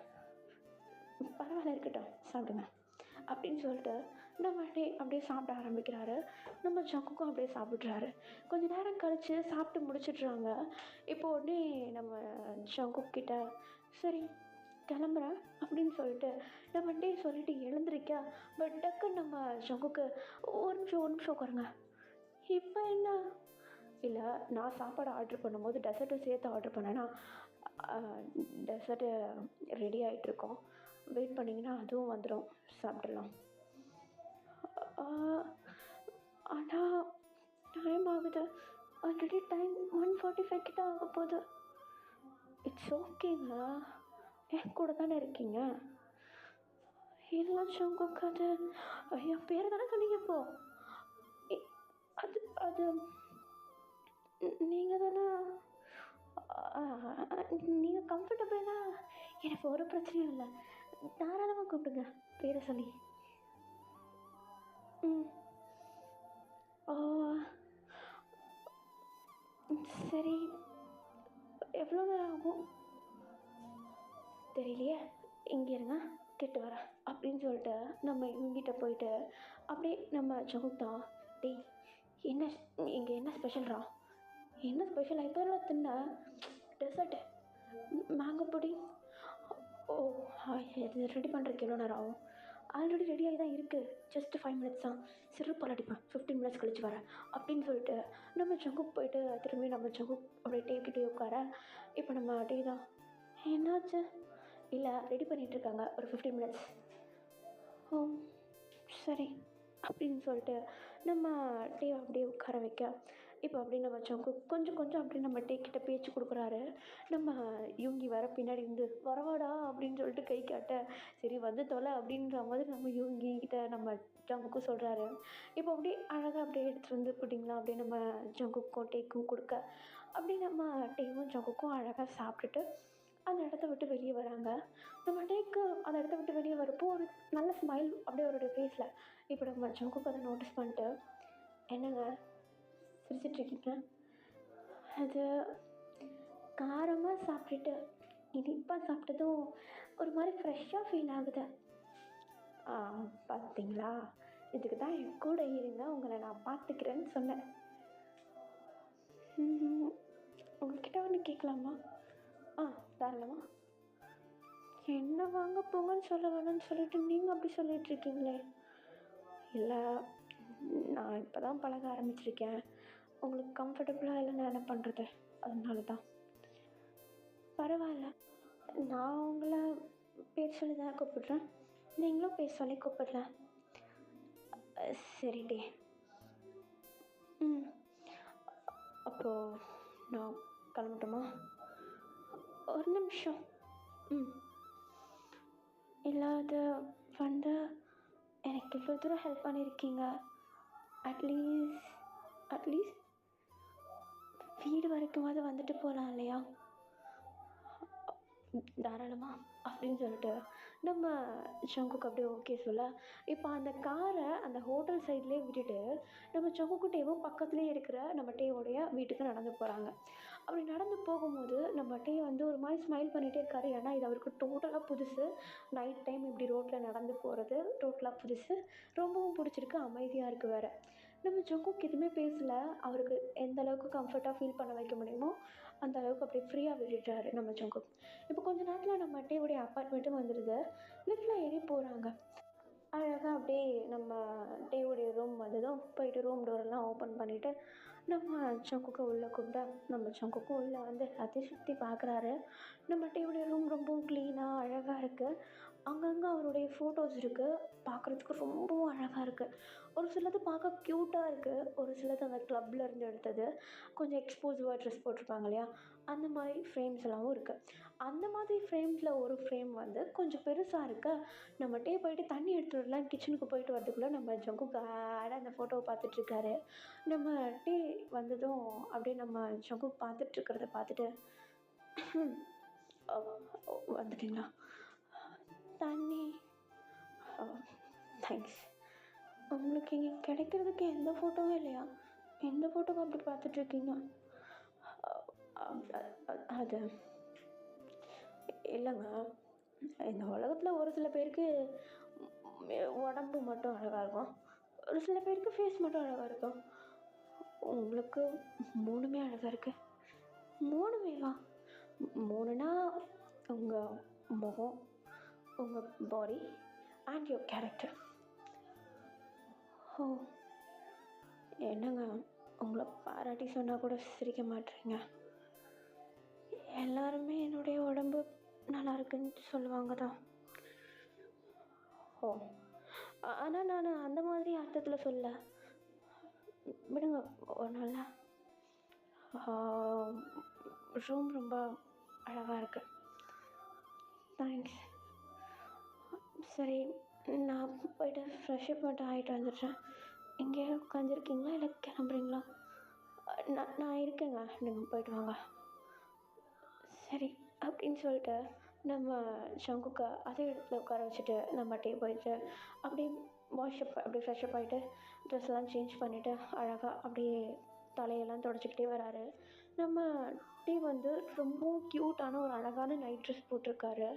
பரவாயில்ல இருக்கட்டும், சாப்பிடுங்க அப்படின்னு சொல்லிட்டு நம்ம அப்படியே சாப்பிட ஆரம்பிக்கிறாரு. நம்ம ஜங்குக்கும் அப்படியே சாப்பிட்றாரு. கொஞ்சம் நேரம் கழித்து சாப்பிட்டு முடிச்சிடுறாங்க. இப்போ உடனே நம்ம ஜங்குக் கிட்ட, சரி கிளம்புறேன் அப்படின்னு சொல்லிட்டு நம்ம டே சொல்லிட்டு எழுந்திருக்கா. பட் டக்குன்னு நம்ம ஜங்குக்கு, ஒரு நிமிஷம் உட்காருங்க. இப்போ என்ன, இல்லை நான் சாப்பாடு ஆர்டர் பண்ணும்போது டெசர்ட்டும் சேர்த்து ஆர்டர் பண்ணேன்னா, டெசர்ட்டு ரெடி ஆகிட்ருக்கோம், வெயிட் பண்ணிங்கன்னா அதுவும் வந்துடும், சாப்பிடலாம். ஆனால் டைம் ஆகுது, ஆல்ரெடி டைம் 1:45 கிட்ட ஆக போகுது. இட்ஸ் ஓகேங்க, என் கூட தானே இருக்கீங்க. இல்லை ஜங்குக், அது என் பேர் தானே சொன்னீங்க. இப்போ அது அது நீங்கள் தானே, நீங்கள் கம்ஃபர்டபுள்னா எனக்கு ஒரு பிரச்சனையும் இல்லை, தாராளமாக கூப்பிடுங்க பேரை சொல்லி. ம் ஆ, சரி, எவ்வளோ நேரம் ஆகும் தெரியலையே, இங்கே இருங்க கேட்டு வரேன் அப்படின்னு சொல்லிட்டு நம்ம இவங்கிட்ட போயிட்டு அப்படியே நம்ம ஜங்குக் தான், டேய் என்ன இங்கே என்ன ஸ்பெஷல்ரா, என்ன ஸ்பெஷல், இப்போ தின்ன டெசர்ட்டு மேங்கோ புடிங். ஓ, இது ரெடி பண்ணுறதுக்கு எவ்வளோ நேரம் ஆகும், ஆல்ரெடி ரெடியாகி தான் இருக்குது, ஜஸ்ட் 5 மினிட்ஸ் தான், சிறப்பாக அடிப்பேன், 15 மினிட்ஸ் கழிச்சு வரேன் அப்படின்னு சொல்லிட்டு நம்ம ஜங்குக் போயிட்டு திரும்பி நம்ம ஜங்குக் அப்படியே டேக்கிட்டே உட்கார. இப்போ நம்ம டே தான், என்னாச்சு, இல்லை ரெடி பண்ணிகிட்ருக்காங்க, ஒரு 15 மினிட்ஸ். ஓ, சரி அப்படின்னு சொல்லிட்டு நம்ம டே அப்படியே உட்கார வைக்க, இப்போ அப்படியே நம்ம ஜங்குக் கொஞ்சம் கொஞ்சம் அப்படியே நம்ம டே கிட்ட பேச்சு கொடுக்குறாரு. நம்ம யூங்கி வர பின்னாடி இருந்து, வரவாடா அப்படின்னு சொல்லிட்டு கை காட்ட, சரி வந்து தொலை அப்படின்ற மாதிரி நம்ம யூங்கி கிட்ட நம்ம ஜங்குக்கும் சொல்கிறாரு. இப்போ அப்படியே அழகாக அப்படியே எடுத்துகிட்டு வந்து புட்டிங்கலாம் அப்படியே நம்ம ஜங்குக்கும் டேக்கும் கொடுக்க, அப்படியே நம்ம டேவும் ஜங்குக்கும் அழகாக சாப்பிட்டுட்டு அந்த இடத்த விட்டு வெளியே வராங்க. நம்ம டேக்கு அந்த இடத்த விட்டு வெளியே வரப்போ ஒரு நல்ல ஸ்மைல் அப்படியே அவருடைய ஃபேஸில். இப்போ நம்ம ஜங்குக்கு அதை நோட்டீஸ் பண்ணிட்டு, என்னங்க சிரிச்சிட்ருக்கீங்க? அது காரமாக சாப்பிட்டுட்டு இனிப்பாக சாப்பிட்டதும் ஒரு மாதிரி ஃப்ரெஷ்ஷாக ஃபீல் ஆகுது. ஆ, பார்த்தீங்களா, இதுக்கு தான் என் கூட இருங்க, உங்களை நான் பார்த்துக்கிறேன்னு சொன்னேன். உங்கள்கிட்ட ஒன்று கேட்கலாமா? ஆ, தாராளமா. என்ன வாங்க போங்கன்னு சொல்ல வேணும்னு சொல்லிட்டு நீங்கள் அப்படி சொல்லிட்டு இருக்கீங்களே. இல்லை, நான் இப்போ தான் பழக ஆரம்பிச்சிருக்கேன். உங்களுக்கு கம்ஃபர்டபுளாக இல்லைன்னா என்ன பண்ணுறது, அதனால தான். பரவாயில்ல, நான் உங்களை பேர் சொல்லி தான் கூப்பிடுறேன், நீங்களும் பேர் சொல்லி கூப்பிடலாம். சரிடி. ம், அப்போது நான் கிளம்பட்டுமா? ஒரு நிமிஷம். ம், இல்லாத வந்து எனக்கு இவ்வளோ தூரம் ஹெல்ப் பண்ணியிருக்கீங்க. அட்லீஸ்ட் வீடு வரைக்குமாவது வந்துட்டு போகலாம் இல்லையா? தாராளமா அப்படின்னு சொல்லிட்டு நம்ம ஜங்குக்கு அப்படியே ஓகே சொல்ல, இப்போ அந்த காரை அந்த ஹோட்டல் சைட்லேயே விட்டுட்டு நம்ம ஜங்குக்கு டேவும் பக்கத்துலேயே இருக்கிற நம்ம டேவோடைய வீட்டுக்கு நடந்து போகிறாங்க. அப்படி நடந்து போகும்போது நம்ம டே வந்து ஒரு மாதிரி ஸ்மைல் பண்ணிகிட்டே இருக்காரு. ஏன்னா இது அவருக்கு டோட்டலாக புதுசு. நைட் டைம் இப்படி ரோட்டில் நடந்து போகிறது டோட்டலாக புதுசு. ரொம்பவும் பிடிச்சிருக்கு, அமைதியாக இருக்குது வேறு. நம்ம ஜங்குக்கு எதுவுமே பேசலை. அவருக்கு எந்த அளவுக்கு கம்ஃபர்ட்டாக ஃபீல் பண்ண வைக்க முடியுமோ அந்த அளவுக்கு அப்படியே ஃப்ரீயாக விட்டுட்டாரு நம்ம ஜங்குக். இப்போ கொஞ்ச நேரத்தில் நம்ம டேவுடைய அப்பார்ட்மெண்ட்டும் வந்துடுது. லிஃப்ட்டில் ஏறி போகிறாங்க. அழகாக அப்படியே நம்ம டேவுடைய ரூம் வந்ததும் போயிட்டு ரூம் டோரெல்லாம் ஓப்பன் பண்ணிவிட்டு நம்ம ஜங்குக்கை உள்ளே கூப்பிட்டா நம்ம ஜங்குக்கும் உள்ளே வந்து எல்லாத்தையும் சுற்றி பார்க்குறாரு. நம்ம டேவுடைய ரூம் ரொம்பவும் க்ளீனாக அழகாக இருக்குது. அங்கங்கே அவருடைய ஃபோட்டோஸ் இருக்குது, பார்க்குறதுக்கு ரொம்பவும் அழகாக இருக்குது. ஒரு சிலது பார்க்க க்யூட்டாக இருக்குது, ஒரு சிலது அந்த க்ளப்பில் இருந்து எடுத்தது, கொஞ்சம் எக்ஸ்போசிவாக ட்ரெஸ் போட்டிருப்பாங்க இல்லையா, அந்த மாதிரி ஃப்ரேம்ஸ் எல்லாமும் இருக்குது. அந்த மாதிரி ஃப்ரேம்ஸில் ஒரு ஃப்ரேம் வந்து கொஞ்சம் பெருசாக இருக்க, நம்ம டே போயிட்டு தண்ணி எடுத்துகிட்டு வரலாம் கிச்சனுக்கு போயிட்டு வரதுக்குள்ளே நம்ம ஜங்கு காட அந்த ஃபோட்டோவை பார்த்துட்ருக்காரு. நம்ம டே வந்ததும் அப்படியே நம்ம ஜங்கு பார்த்துட்ருக்கிறத பார்த்துட்டு, வந்துட்டிங்களா? தண்ணி, தேங்க்ஸ். உங்களுக்கு இங்கே கிடைக்கிறதுக்கு எந்த ஃபோட்டோவும் இல்லையா? எந்த ஃபோட்டோவை அப்படி பார்த்துட்ருக்கீங்க? அது இல்லைங்க, இந்த உலகத்தில் ஒரு சில பேருக்கு உடம்பு மட்டும் அழகாக இருக்கும், ஒரு சில பேருக்கு ஃபேஸ் மட்டும் அழகாக இருக்கும். உங்களுக்கு மூணுமே அழகாக இருக்குது. மூணுமேவா? மூணுனா உங்கள் முகம், உங்கள் பாடி அண்ட் யுவர் கேரக்டர். ஓ, என்னங்க உங்களை பாராட்டி சொன்னால் கூட சிரிக்க மாட்டேறீங்க. எல்லாருமே என்னுடைய உடம்பு நல்லா இருக்குன்னு சொல்லுவாங்க தான். ஓ, ஆனால் நான் அந்த மாதிரி அர்த்தத்தில் சொல்ல. விடுங்க, ஒரு நாள் ரூம் ரொம்ப அழகாக இருக்கு. தேங்க்ஸ். சரி, நான் போய்ட்டு ஃப்ரெஷ்அப் மட்டும் ஆகிட்டு வந்துடுறேன். இங்கே உட்காந்துருக்கீங்களா இல்லை கிளம்புறீங்களா? நான் இருக்கேங்க, நீங்கள் போய்ட்டு வாங்க. சரி அப்படின்னு சொல்லிட்டு நம்ம ஜங்குக்கை அதே இடத்துல உட்கார வச்சுட்டு நம்ம டே போயிட்டு அப்படியே வாஷ்அப் அப்படியே ஃப்ரெஷ்அப் ஆகிட்டு ட்ரெஸ்லாம் சேஞ்ச் பண்ணிவிட்டு அழகாக அப்படியே தலையெல்லாம் தொடச்சிக்கிட்டே வராரு. நம்ம டே வந்து ரொம்பவும் க்யூட்டான ஒரு அழகான நைட் ட்ரெஸ் போட்டிருக்காரு.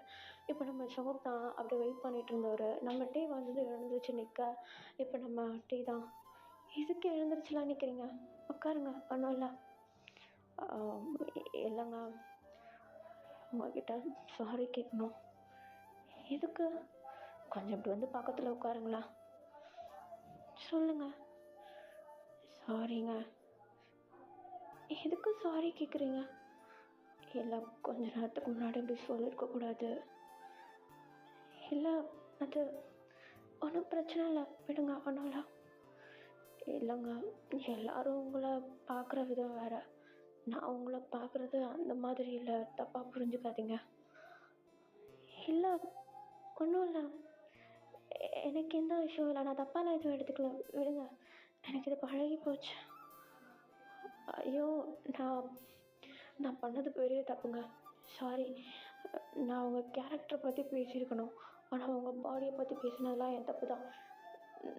இப்போ நம்ம ஜங்குக் தான் அப்படியே வெயிட் பண்ணிகிட்டு இருந்தவர். நம்ம டே வந்து எழுந்துருச்சு நிற்க. இப்போ நம்ம டே தான், எதுக்கு எழுந்திரிச்சுலாம் நிற்கிறீங்க, உட்காருங்க, ஒன்றும் இல்லை. இல்லைங்க, உங்கள்கிட்ட சாரி கேட்கணும். எதுக்கு? கொஞ்சம் இப்படி வந்து பக்கத்தில் உட்காருங்களா. சொல்லுங்கள். சாரிங்க. எதுக்கு சாரி கேட்குறீங்க? இல்லை, கொஞ்ச நேரத்துக்கு முன்னாடி இப்படி சொல்லியிருக்கக்கூடாது. இல்லை, அது ஒன்றும் பிரச்சனை இல்லை, விடுங்க, ஒன்றும் இல்லை. இல்லைங்க, எல்லோரும் உங்களை பார்க்குற விதம் வேறு, நான் உங்களை பார்க்குறது அந்த மாதிரி இல்லை, தப்பாக புரிஞ்சுக்காதீங்க. இல்லை, ஒன்றும் இல்லை, எனக்கு எந்த விஷயம் இல்லை, நான் தப்பாலாம் எதுவும் எடுத்துக்கல, விடுங்க, எனக்கு இது பழகி போச்சு. ஐயோ, நான் பண்ணது பெரிய தப்புங்க, சாரி. நான் உங்கள் கேரக்டரை பற்றி பேசியிருக்கணும். ஆனால் உங்கள் பாடியை பற்றி பேசினதெல்லாம் என் தப்பு தான்.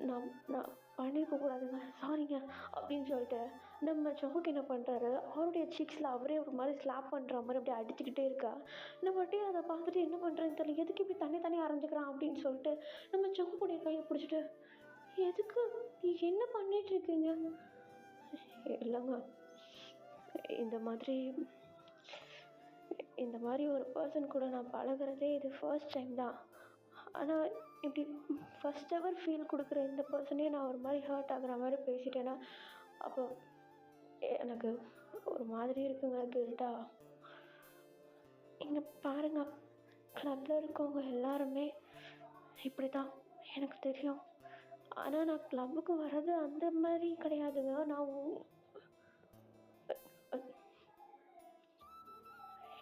நான் நான் பண்ணியிருக்க கூடாதுங்க, சாரிங்க அப்படின்னு சொல்லிட்டு நம்ம ஜங்குக் என்ன பண்ணுறாரு, அவருடைய சீக்ஸில் அவரே ஒரு மாதிரி ஸ்லாப் பண்ணுற மாதிரி அப்படியே அடிச்சுக்கிட்டே இருக்கா. நம்ம அப்படியே அதை பார்த்துட்டு என்ன பண்ணுறதுன்னு தெரியல, எதுக்கு இப்படி தண்ணி தண்ணி அரைஞ்சிக்கிறான் அப்படின்னு சொல்லிட்டு நம்ம ஜங்குக்குடைய கையை பிடிச்சிட்டு, எதுக்கு நீ என்ன பண்ணிட்டு இருக்கீங்க? இல்லைங்க, இந்த மாதிரி இந்த மாதிரி ஒரு பர்சன் கூட நான் பழகுறதே இது ஃபர்ஸ்ட் டைம் தான். ஆனால் இப்படி ஃபர்ஸ்ட் எவர் ஃபீல் கொடுக்குற இந்த பர்சனே நான் ஒரு மாதிரி ஹர்ட் ஆகுற மாதிரி பேசிட்டேன்னா அப்போ எனக்கு ஒரு மாதிரி இருக்குங்க, கில்ட்டா. இங்கே பாருங்க, கிளப்பில் இருக்கவங்க எல்லாருமே இப்படி தான் எனக்கு தெரியும். ஆனால் நான் கிளப்புக்கு வர்றது அந்த மாதிரி கிடையாதுங்க. நான்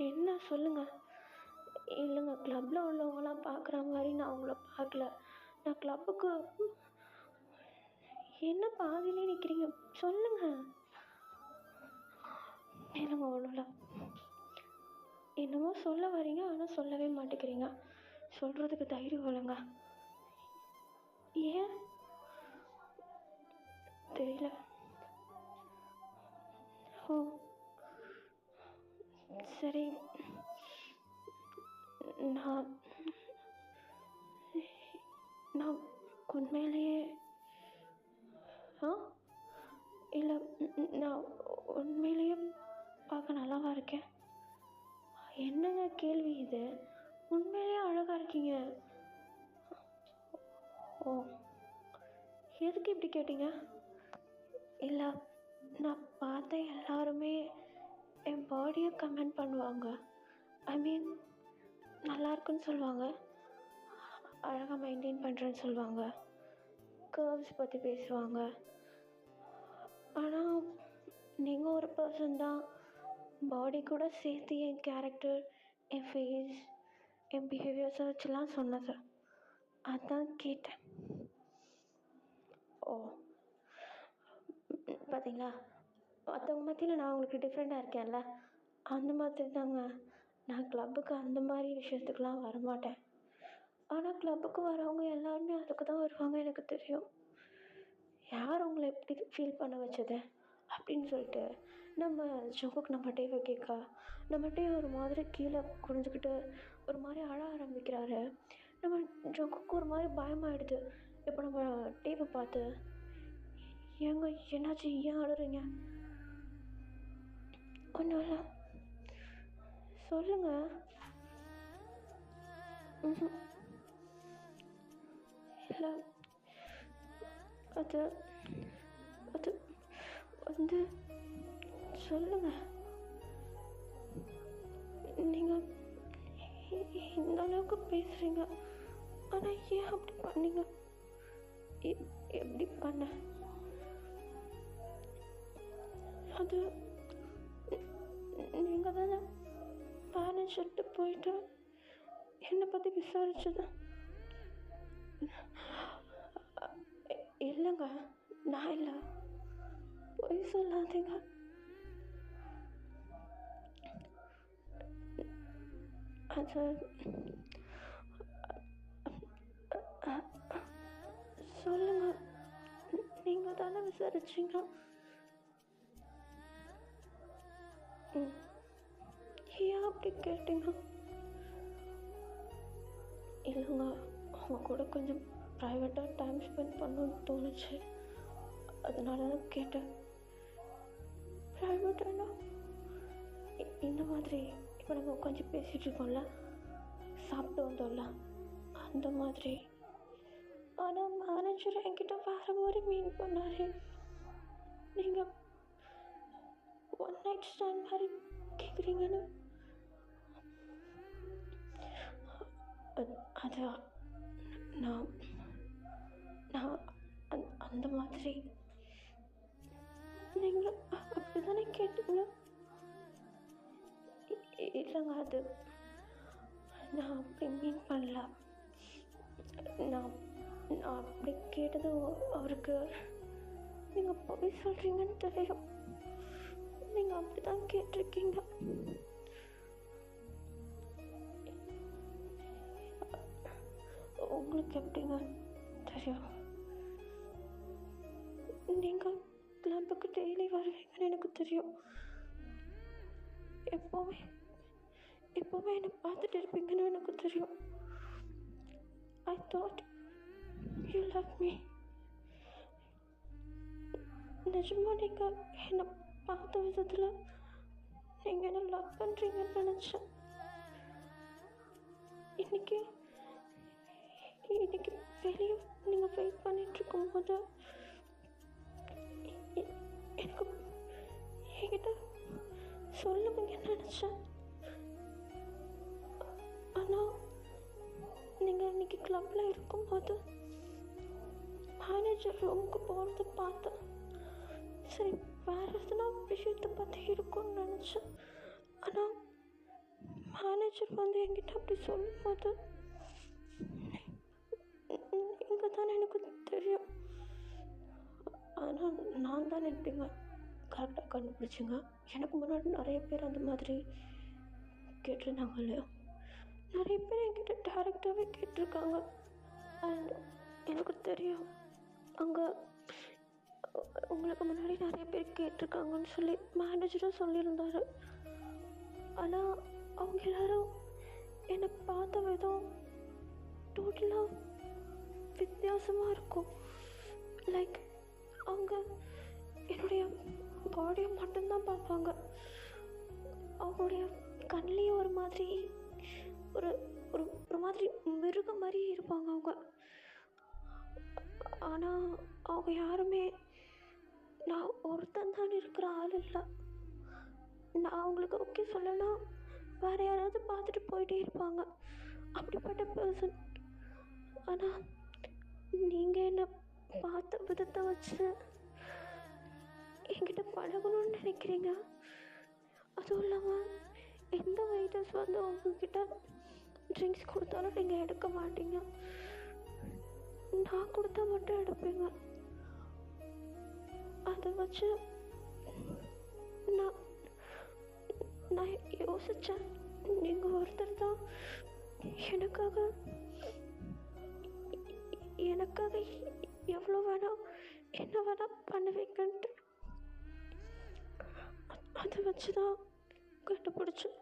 என்ன சொல்லுங்கள்? இல்லைங்க, கிளப்பில் உள்ளவங்களாம் பார்க்குற மாதிரி நான் அவங்கள பார்க்கல. நான் கிளப்புக்கு என்ன பாதியிலே நிற்கிறீங்க சொல்லுங்கள். இல்லைங்க, ஒன்றும் இல்லை. என்னமோ சொல்ல வரீங்க, ஆனால் சொல்லவே மாட்டேங்கிறீங்க. சொல்கிறதுக்கு தைரியம் இல்லைங்க. ஏன் தெரியல. ஓ சரி, நான் நான் உண்மையிலேயே இல்லை, நான் உண்மையிலேயே பார்க்க நல்லாவா இருக்கேன்? என்னங்க கேள்வி இது? உண்மையிலேயே அழகாக இருக்கீங்க. ஓ, எதுக்கு இப்படி கேட்டீங்க? இல்லை, நான் பார்த்த எல்லாருமே என் பாடியை கமெண்ட் பண்ணுவாங்க. ஐ மீன் நல்லா இருக்குன்னு சொல்லுவாங்க, அழகாக மெயின்டைன் பண்ணுறேன்னு சொல்லுவாங்க, கர்வ்ஸ் பற்றி பேசுவாங்க. ஆனால் நீங்கள் ஒரு பர்சன் தான் பாடி கூட சேர்த்து என் கேரக்டர், என் ஃபேஸ், என் பிஹேவியர்ஸை வச்சுலாம் சொன்னது. அதான் கேட்டேன். ஓ பார்த்தீங்களா, மற்றவங்க மத்தியில் நான் உங்களுக்கு டிஃப்ரெண்ட்டாக இருக்கேன்ல, அந்த மாதிரி தாங்க. நான் கிளப்புக்கு அந்த மாதிரி விஷயத்துக்கெலாம் வரமாட்டேன். ஆனால் கிளப்புக்கு வரவங்க எல்லாருமே அதுக்கு தான் வருவாங்க, எனக்கு தெரியும். யார் உங்களை எப்படி ஃபீல் பண்ண வச்சது அப்படின்னு சொல்லிட்டு நம்ம ஜங்குக் நம்ம டேவை கேட்கா. நம்ம டே ஒரு மாதிரி கீழே குனிஞ்சிக்கிட்டு ஒரு மாதிரி அழ ஆரம்பிக்கிறாரு. நம்ம ஜங்குக்கு ஒரு மாதிரி பயமாயிடுது. இப்போ நம்ம டேவை பார்த்து, ஏங்க என்னாச்சு, ஏன் அழுறீங்க? ஒன்றும் இல்லை, சொல்லுங்க. இல்லை, அது அது வந்து சொல்லுங்க. நீங்கள் இந்த அளவுக்கு பேசுகிறீங்க, ஆனால் ஏன் அப்படி பண்ணீங்க? எப்படி பண்ண? அது நீங்கள் தானே பேரண்ட்ஸ் விட்டு போயிட்டு என்னை பற்றி விசாரிச்சது? இல்லைங்க, நான் இல்லை, பொய் சொல்லாதீங்க. அது சொல்லுங்க, நீங்கள் தானே விசாரிச்சிங்க? ஏன் அப்படி கேட்டீங்க? இல்லைங்க, அவங்க கூட கொஞ்சம் ப்ரைவேட்டாக டைம் ஸ்பெண்ட் பண்ணணும்னு தோணுச்சு, அதனால தான் கேட்டேன். ப்ரைவேட்டானா இந்த மாதிரி இப்போ நம்ம உட்காந்து பேசிகிட்டு இருக்கோம்ல, சாப்பிட்டு வந்தோம்ல, அந்த மாதிரி. ஆனால் மேனேஜர் என்கிட்ட வேறு மாதிரி மீன் பண்ணார். நீங்கள் ஒன் நைட் ஸ்டாண்ட் மாதிரி கேட்குறீங்கன்னு. அது நான் நான் அந்த மாதிரி நீங்கள் அப்படி தானே கேட்டீங்க? இல்லைங்க, அது நான் அப்படி மீன் பண்ணல. நான் நான் அப்படி கேட்டது அவருக்கு நீங்கள் போய் சொல்கிறீங்கன்னு தெரியும். நீங்கள் அப்படி தான் கேட்டிருக்கீங்க. உங்களுக்கு எப்படிங்க தெரியும்? நீங்கள் கிளம்புக்கு டெய்லி வருவீங்கன்னு எனக்கு தெரியும். எப்போவுமே எப்போவுமே என்னை பார்த்துட்டு இருப்பீங்கன்னு எனக்கு தெரியும். I thought you love me. நிஜமாக நீங்கள் என்னை பார்த்த விதத்தில் நீங்கள் என்ன லவ் பண்ணுறீங்கன்னு நினச்சேன். இன்னைக்கு வெளியே நீங்கள் வெயிட் பண்ணிட்டு இருக்கும்போது எனக்கு என்கிட்ட சொல்லுவீங்கன்னு நினச்சேன். ஆனால் நீங்கள் இன்னைக்கு கிளப்பில் இருக்கும்போது மேனேஜர் ரூமுக்கு போகிறத பார்த்தேன். சரி, வேறு எதுனா விஷயத்தை பற்றி இருக்கும்னு நினச்சேன். ஆனால் மேனேஜர் வந்து என்கிட்ட அப்படி சொல்லும்போது இங்கே தானே எனக்கு தெரியும். ஆனால் நான் தானே எப்படிங்க கரெக்டாக கண்டுபிடிச்சிங்க? எனக்கு முன்னாடி நிறைய பேர் அந்த மாதிரி கேட்டிருந்தாங்க இல்லையா? நிறைய பேர் என்கிட்ட டேரெக்டாகவே கேட்டிருக்காங்க. அண்ட் எனக்கு தெரியும் அங்கே உங்களுக்கு முன்னாடி நிறைய பேர் கேட்டிருக்காங்கன்னு சொல்லி மேனேஜரும் சொல்லியிருந்தாரு. ஆனால் அவங்க எல்லாரும் என்னை பார்த்த விதம் டோட்டலாக வித்தியாசமாக இருக்கும். லைக் அவங்க என்னுடைய பாடியை மட்டும்தான் பார்ப்பாங்க. அவங்களுடைய கண்லேயும் ஒரு மாதிரி ஒரு ஒரு ஒரு மாதிரி மிருகம் மாதிரி இருப்பாங்க அவங்க. ஆனால் அவங்க யாருமே நான் ஒருத்தன் தான் இருக்கிற ஆள் இல்லை. நான் அவங்களுக்கு ஓகே சொல்லனா வேறு யாராவது பார்த்துட்டு போயிட்டே இருப்பாங்க. அப்படிப்பட்ட பர்சன். ஆனால் நீங்கள் என்னை பார்த்த விதத்தை வச்சு என்கிட்ட பழகணும்னு நினைக்கிறீங்க. அதுவும் இல்லாமல் எந்த வெயிட்டர்ஸ் வந்து உங்ககிட்ட ட்ரிங்க்ஸ் கொடுத்தாலும் நீங்கள் எடுக்க மாட்டீங்க. நான் கொடுத்தா மட்டும் எடுப்பீங்க. அதை வச்சு நான் நான் யோசித்தேன், நீங்கள் ஒருத்தர் தான் எனக்காக எவ்வளோ வேணால் என்ன வேணால் பண்ணுவீங்கன்ட்டு. அதை வச்சு தான் கண்டுபிடிச்சேன்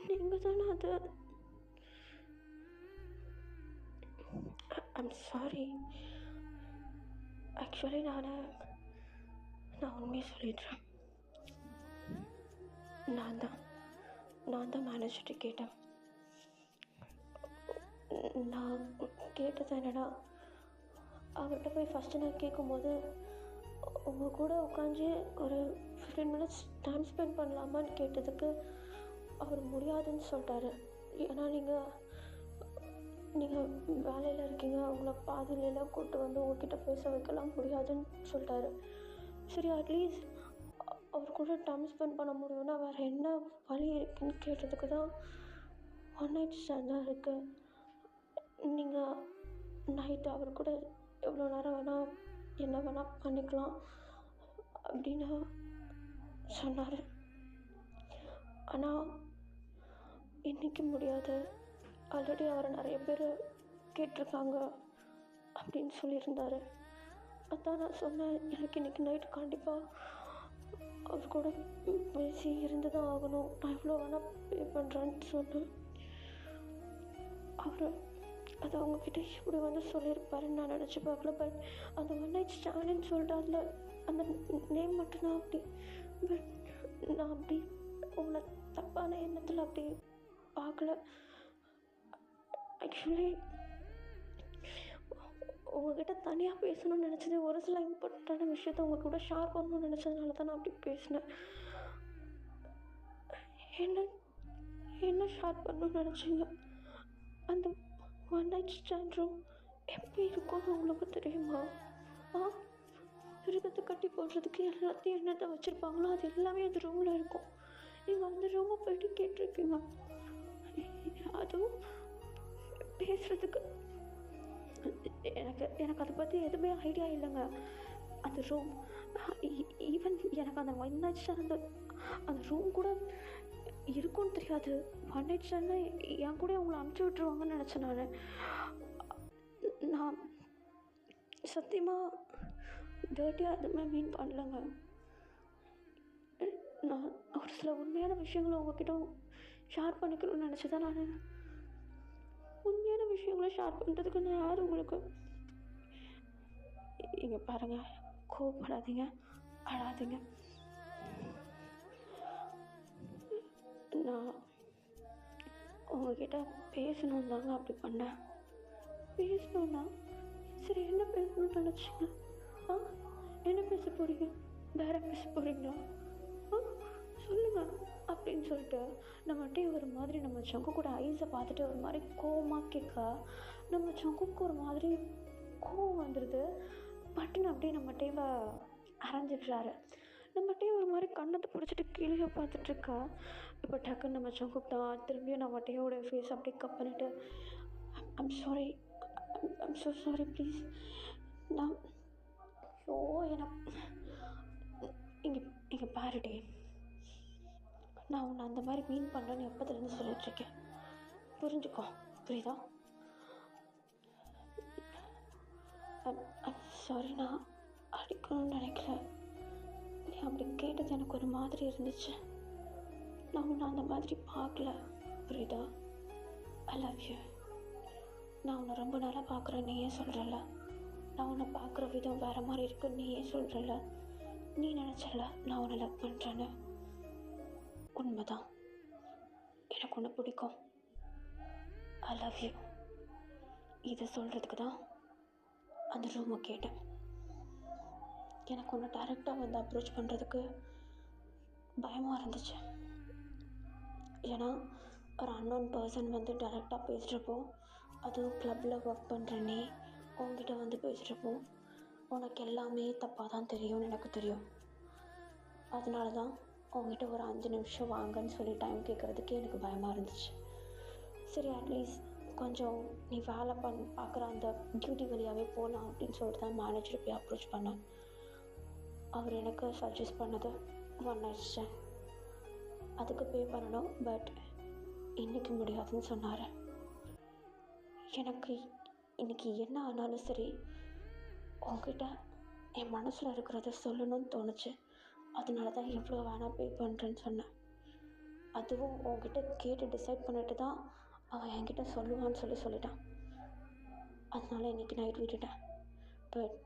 நீங்கள் தானே அது. I'm sorry. ஆக்சுவலி நான் உண்மையை சொல்லிடுறேன். நான் தான் மேனேஜர்கிட்ட கேட்டேன். நான் கேட்டது என்னன்னா, அவர்கிட்ட போய் ஃபஸ்ட்டு நான் கேட்கும்போது உங்கள் கூட உட்காந்து ஒரு 15 மினிட்ஸ் டைம் ஸ்பெண்ட் பண்ணலாமான்னு கேட்டதுக்கு அவர் முடியாதுன்னு சொல்லிட்டாரு. ஏன்னா நீங்கள் வேலையில் இருக்கீங்க, அவங்கள பாதியிலலாம் கூப்பிட்டு வந்து உங்ககிட்ட பேச வைக்கலாம் முடியாதுன்னு சொல்லிட்டாரு. சரி, அட்லீஸ்ட் அவர் கூட டைம் ஸ்பெண்ட் பண்ண முடியும்னா வேறு என்ன வழி இருக்குன்னு கேட்டதுக்கு தான் ஒன் நைட் ஸ்டாண்டாக இருக்குது. நீங்கள் நைட்டு அவர் கூட எவ்வளோ நேரம் வேணால் என்ன வேணால் பண்ணிக்கலாம் அப்படின்னு சொன்னார். ஆனால் இன்றைக்கி முடியாது, ஆல்ரெடி அவரை நிறைய பேர் கேட்டிருக்காங்க அப்படின்னு சொல்லியிருந்தார். அதான் நான் சொன்னேன், எனக்கு இன்றைக்கி நைட்டு கண்டிப்பாக அவர் கூட பேசி இருந்து தான் ஆகணும், நான் எவ்வளோ வேணால் பே பண்ணுறேன்னு சொன்னேன். அவர் அது அவங்கக்கிட்ட இப்படி வந்து சொல்லியிருப்பாருன்னு நான் நினச்சி பார்க்கல. பட் அந்த ஒன் நைட் ஸ்டாண்டுன்னு சொல்லிட்டு அதில் அந்த நேம் மட்டும்தான் அப்படி. பட் நான் அப்படி உங்களை தப்பான எண்ணத்தில் அப்படி பார்க்கல. ஆக்சுவலி உங்கள்கிட்ட தனியாக பேசணும்னு நினச்சது, ஒரு சில இம்பார்ட்டண்ட்டான விஷயத்த உங்கள் கூட ஷேர் பண்ணணும்னு நினச்சதுனால தான் நான் அப்படி பேசினேன். என்ன ஷேர் பண்ணணும்னு நினச்சிங்க? அந்த ஒன் நைட் ஸ்டாண்ட் ரூம் எப்படி இருக்கும்னு உங்களுக்கு தெரியுமா? மிருகத்தை கட்டி போடுறதுக்கு எல்லாத்தையும் என்னத்தை வச்சுருப்பாங்களோ அது எல்லாமே அந்த ரூமில் இருக்கும். நீங்கள் அந்த ரூமை போய்ட்டு கேட்டிருக்கீங்க. அதுவும் பேசுகிறதுக்கு எனக்கு அதை பற்றி எதுவுமே ஐடியா இல்லைங்க. அந்த ரூம் ஈவன் எனக்கு அந்த ஒன் நைட் ஸ்டாண்ட் அந்த ரூம் கூட இருக்கும்னு தெரியாது. ஒன் நைட் ஸ்டாண்ட்னா என் கூட உங்களை அனுப்பிச்சி விட்ருவாங்கன்னு நினச்சேன் நான். சத்தியமாக டர்ட்டியாக எதுவுமே மீன் பண்ணலங்க. நான் ஒரு சில உண்மையான விஷயங்களை உங்ககிட்ட ஷேர் பண்ணிக்கணும்னு நினச்சி தான் நான் உண்மையான விஷயங்களை ஷேர் பண்ணுறதுக்கு நான் யார் உங்களுக்கு. இங்கே பாருங்கள், கோவப்படாதீங்க, அழாதீங்க. நான் உங்ககிட்ட பேசணும் தாங்க அப்படி பண்ணேன். பேசணுன்னா சரி, என்ன பேசணும்னு நினச்சிங்க? ஆ, என்ன பேச போகிறீங்க? வேற பேச போகிறீங்களா? ஆ, சொல்லுங்கள் அப்படின்னு சொல்லிட்டு நம்மகிட்டே ஒரு மாதிரி நம்ம சங்கு கூட ஐஸை பார்த்துட்டு ஒரு மாதிரி கோவமாக கேட்க நம்ம சங்குக்கு ஒரு மாதிரி கோவம் வந்துடுது. பட்டுன்னு அப்படியே நம்மகிட்டே அரைஞ்சிடுறாரு. நம்மகிட்டே ஒரு மாதிரி கண்ணத்தை பிடிச்சிட்டு கீழே பார்த்துட்ருக்கா. இப்போ டக்குன்னு நம்ம சங்குக்கு தான் திரும்பியும் நம்மகிட்டையோட ஃபேஸ் அப்படியே கப் பண்ணிவிட்டு I'm sorry, I'm so sorry, please. நான் ஸோ எனக்கு இங்கே இங்கே பாருடே, நான் உன்னை அந்த மாதிரி மீன் பண்ணுறேன்னு எப்போதுலேருந்து சொல்லிகிட்ருக்கேன். புரிஞ்சுக்கோ, புரியுதா? சாரி, நான் அடிக்கணும்னு நினைக்கல. நீ அப்படி கேட்டது எனக்கு ஒரு மாதிரி இருந்துச்சு. நான் உன்னை அந்த மாதிரி பார்க்கல, புரியுதா? ஐ லவ் யூ. நான் உன்னை ரொம்ப நாளாக பார்க்குறேன், நீ ஏன் சொல்கிறல? நான் உன்னை பார்க்குற விதம் வேறு மாதிரி இருக்குன்னு நீ ஏன் சொல்கிறல? நீ நினச்சல நான் உன்னை லவ் பண்ணுறேன்னு. உண்மைதான், எனக்கு உன்னை பிடிக்கும். ஐ லவ் யூ. இதை சொல்கிறதுக்கு தான் அந்த ரூமை கேட்டேன். எனக்கு ஒன்று டைரெக்டாக வந்து அப்ரோச் பண்ணுறதுக்கு பயமாக இருந்துச்சு. ஏன்னா ஒரு அன்னோன் பர்சன் வந்து டைரெக்டாக பேசுகிறப்போ, அதுவும் கிளப்பில் ஒர்க் பண்ணுற நீ உங்ககிட்ட வந்து பேசுகிறப்போ உனக்கு எல்லாமே தப்பாக தான் தெரியும்னு எனக்கு தெரியும். அதனால தான் உங்ககிட்ட ஒரு 5 நிமிஷம் வாங்கன்னு சொல்லி டைம் கேட்குறதுக்கு எனக்கு பயமாக இருந்துச்சு. சரி, அட்லீஸ்ட் கொஞ்சம் நீ வேலை பார்க்குற அந்த டியூட்டி வழியாகவே போகலாம் அப்படின்னு சொல்லிட்டு தான் மேனேஜர் போய் அப்ரோச் பண்ணேன். அவர் எனக்கு சஜஸ்ட் பண்ணது 1 night stand. அதுக்கு பே பண்ணணும், பட் இன்றைக்கி முடியாதுன்னு சொன்னார். எனக்கு இன்றைக்கி என்ன ஆனாலும் சரி உங்ககிட்ட என் மனசில் இருக்கிறத சொல்லணும்னு தோணுச்சு. அதனால தான் எவ்வளோ வேணால் பே பண்ணுறேன்னு சொன்னேன். அதுவும் உங்ககிட்ட கேட்டு டிசைட் பண்ணிட்டு தான் அவன் என்கிட்ட சொல்லுவான்னு சொல்லிட்டான். அதனால இன்றைக்கி நைட் விட்டுட்டேன். பட்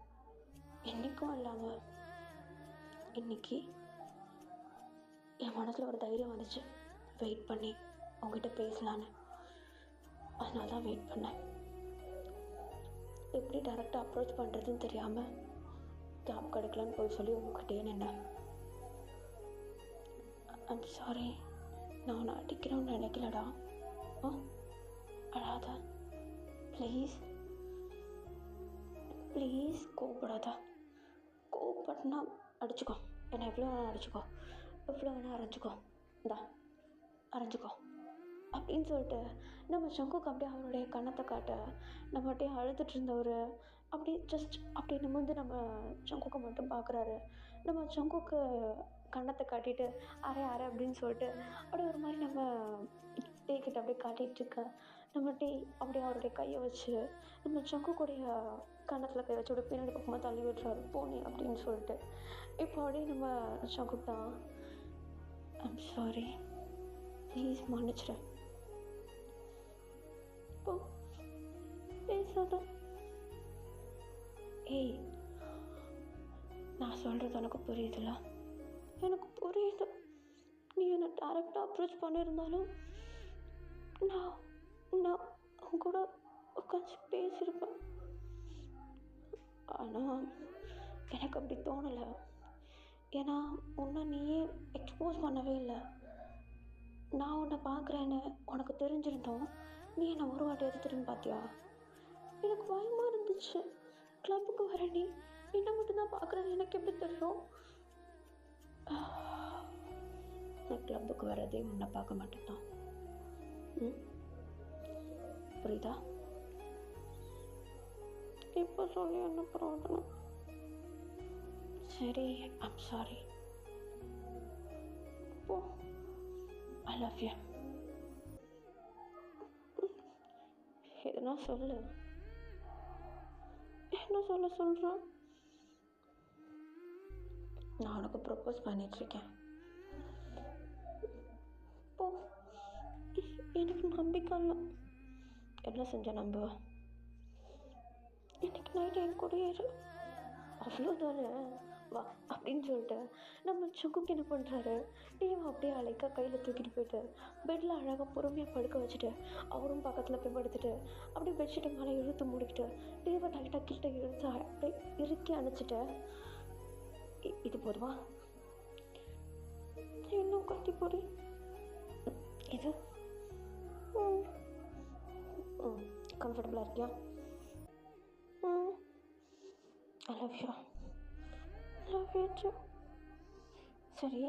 என்றைக்கும் இல்லாமல் இன்றைக்கி என் மனசில் ஒரு தைரியம் வந்துச்சு, வெயிட் பண்ணி உங்ககிட்ட பேசலான்னு. அதனால தான் வெயிட் பண்ணேன். எப்படி டைரெக்டாக அப்ரோச் பண்ணுறதுன்னு தெரியாமல் கேப் கிடைக்கலன்னு போய் சொல்லி உங்ககிட்டயே நின்னேன். ஐம் சாரி, நான் உன்னை அடிக்கணும்னு நினைக்கலடா. அழாத ப்ளீஸ், ப்ளீஸ். கோவப்படாத. கோவப்பட்டுனா அடிச்சுக்கோ, என்னை எவ்வளோ வேணால் அடிச்சுக்கோ, எவ்வளோ வேணால் அரைஞ்சிக்கோ, இந்தா அரைஞ்சிக்கோ அப்படின்னு சொல்லிட்டு நம்ம சங்குக்கு அப்படியே அவருடைய கன்னத்தை காட்ட நம்ம அப்படியே அழுதுட்டு இருந்தவர் அப்படியே ஜஸ்ட் அப்படி நிமிர்ந்து நம்ம சங்குக்கு மட்டும் பார்க்குறாரு. நம்ம சங்குக்கு கன்னத்தை காட்டிட்டு அரை அப்படின்னு சொல்லிட்டு அப்படியே ஒரு மாதிரி நம்ம டேக்கிட்ட அப்படியே காட்டிகிட்ருக்க நம்ம டே அப்படியே அவருடைய கையை வச்சு நம்ம சங்குக்குடைய கன்னத்தில் கை வச்சு அப்படியே பின்னாடி பக்கமாக தள்ளி விட்டுறாரு, போனி அப்படின்னு சொல்லிட்டு. இப்போ அப்படியே நம்ம சங்குக்கு தான் ஐம் சாரி, ப்ளீஸ் மன்னிச்சிடு. இப்போ பேசாத. ஏய், நான் சொல்கிறது உனக்கு புரியுதுல்ல? எனக்கு புரியுது. நீ என்னை டைரெக்டாக அப்ரோச் பண்ணியிருந்தாலும் நான் உன் கூட உட்காந்து பேசியிருப்பேன். ஆனால் எனக்கு அப்படி தோணலை. ஏன்னா உன்னை நீயே எக்ஸ்போஸ் பண்ணவே இல்லை. நான் உன்னை பார்க்குறேன்னு உனக்கு தெரிஞ்சிருந்தோம், நீ என்னை ஒரு வாட்டியாவது திரும்பி பார்த்தியா? எனக்கு பயமாக இருந்துச்சு. கிளப்புக்கு வர நீ என்னை மட்டும்தான் பார்க்குறேன்னு எனக்கு எப்படி தெரியும்? நான் கிளப்புக்கு வரதே உன்னை பார்க்க மாட்டேன். புரியுதா? இப்போ சொல்லி என்ன பிரயோஜனம்? சரி, ஐம் சாரி. போ. ஐ லவ் யூ. எதுனா சொல்லு. என்ன சொல்கிறேன்? நான் உனக்கு ப்ரப்போஸ் பண்ணிகிட்ருக்கேன். போ. எனக்கு நம்பிக்கை இல்லை. என்ன செஞ்ச நம்புவ? இன்னைக்கு நைட்டு என் கூடயே இரு. அவ்வளோதானே, வா அப்படின்னு சொல்லிட்டு நம்ம சுக்குக்கு என்ன பண்ணுறாரு, டீவை அப்படியே அழைக்க கையில் தூக்கிட்டு போயிட்டு பெட்டில் அழகாக பொறுமையாக படுக்க வச்சுட்டு அவரும் பக்கத்தில் போய் படுத்துட்டு அப்படியே பெட்ஷீட்டை மேலே இழுத்து முடிக்கிட்டு டீவை டைட்டாக கிட்ட இழுத்து அப்படியே இறுக்கி அணைச்சிட்டு, இது போதுமா? இன்னும் கட்டி போடி. இது கம்ஃபர்டபுளாக இருக்கியா? I love you. Love you too. சரி,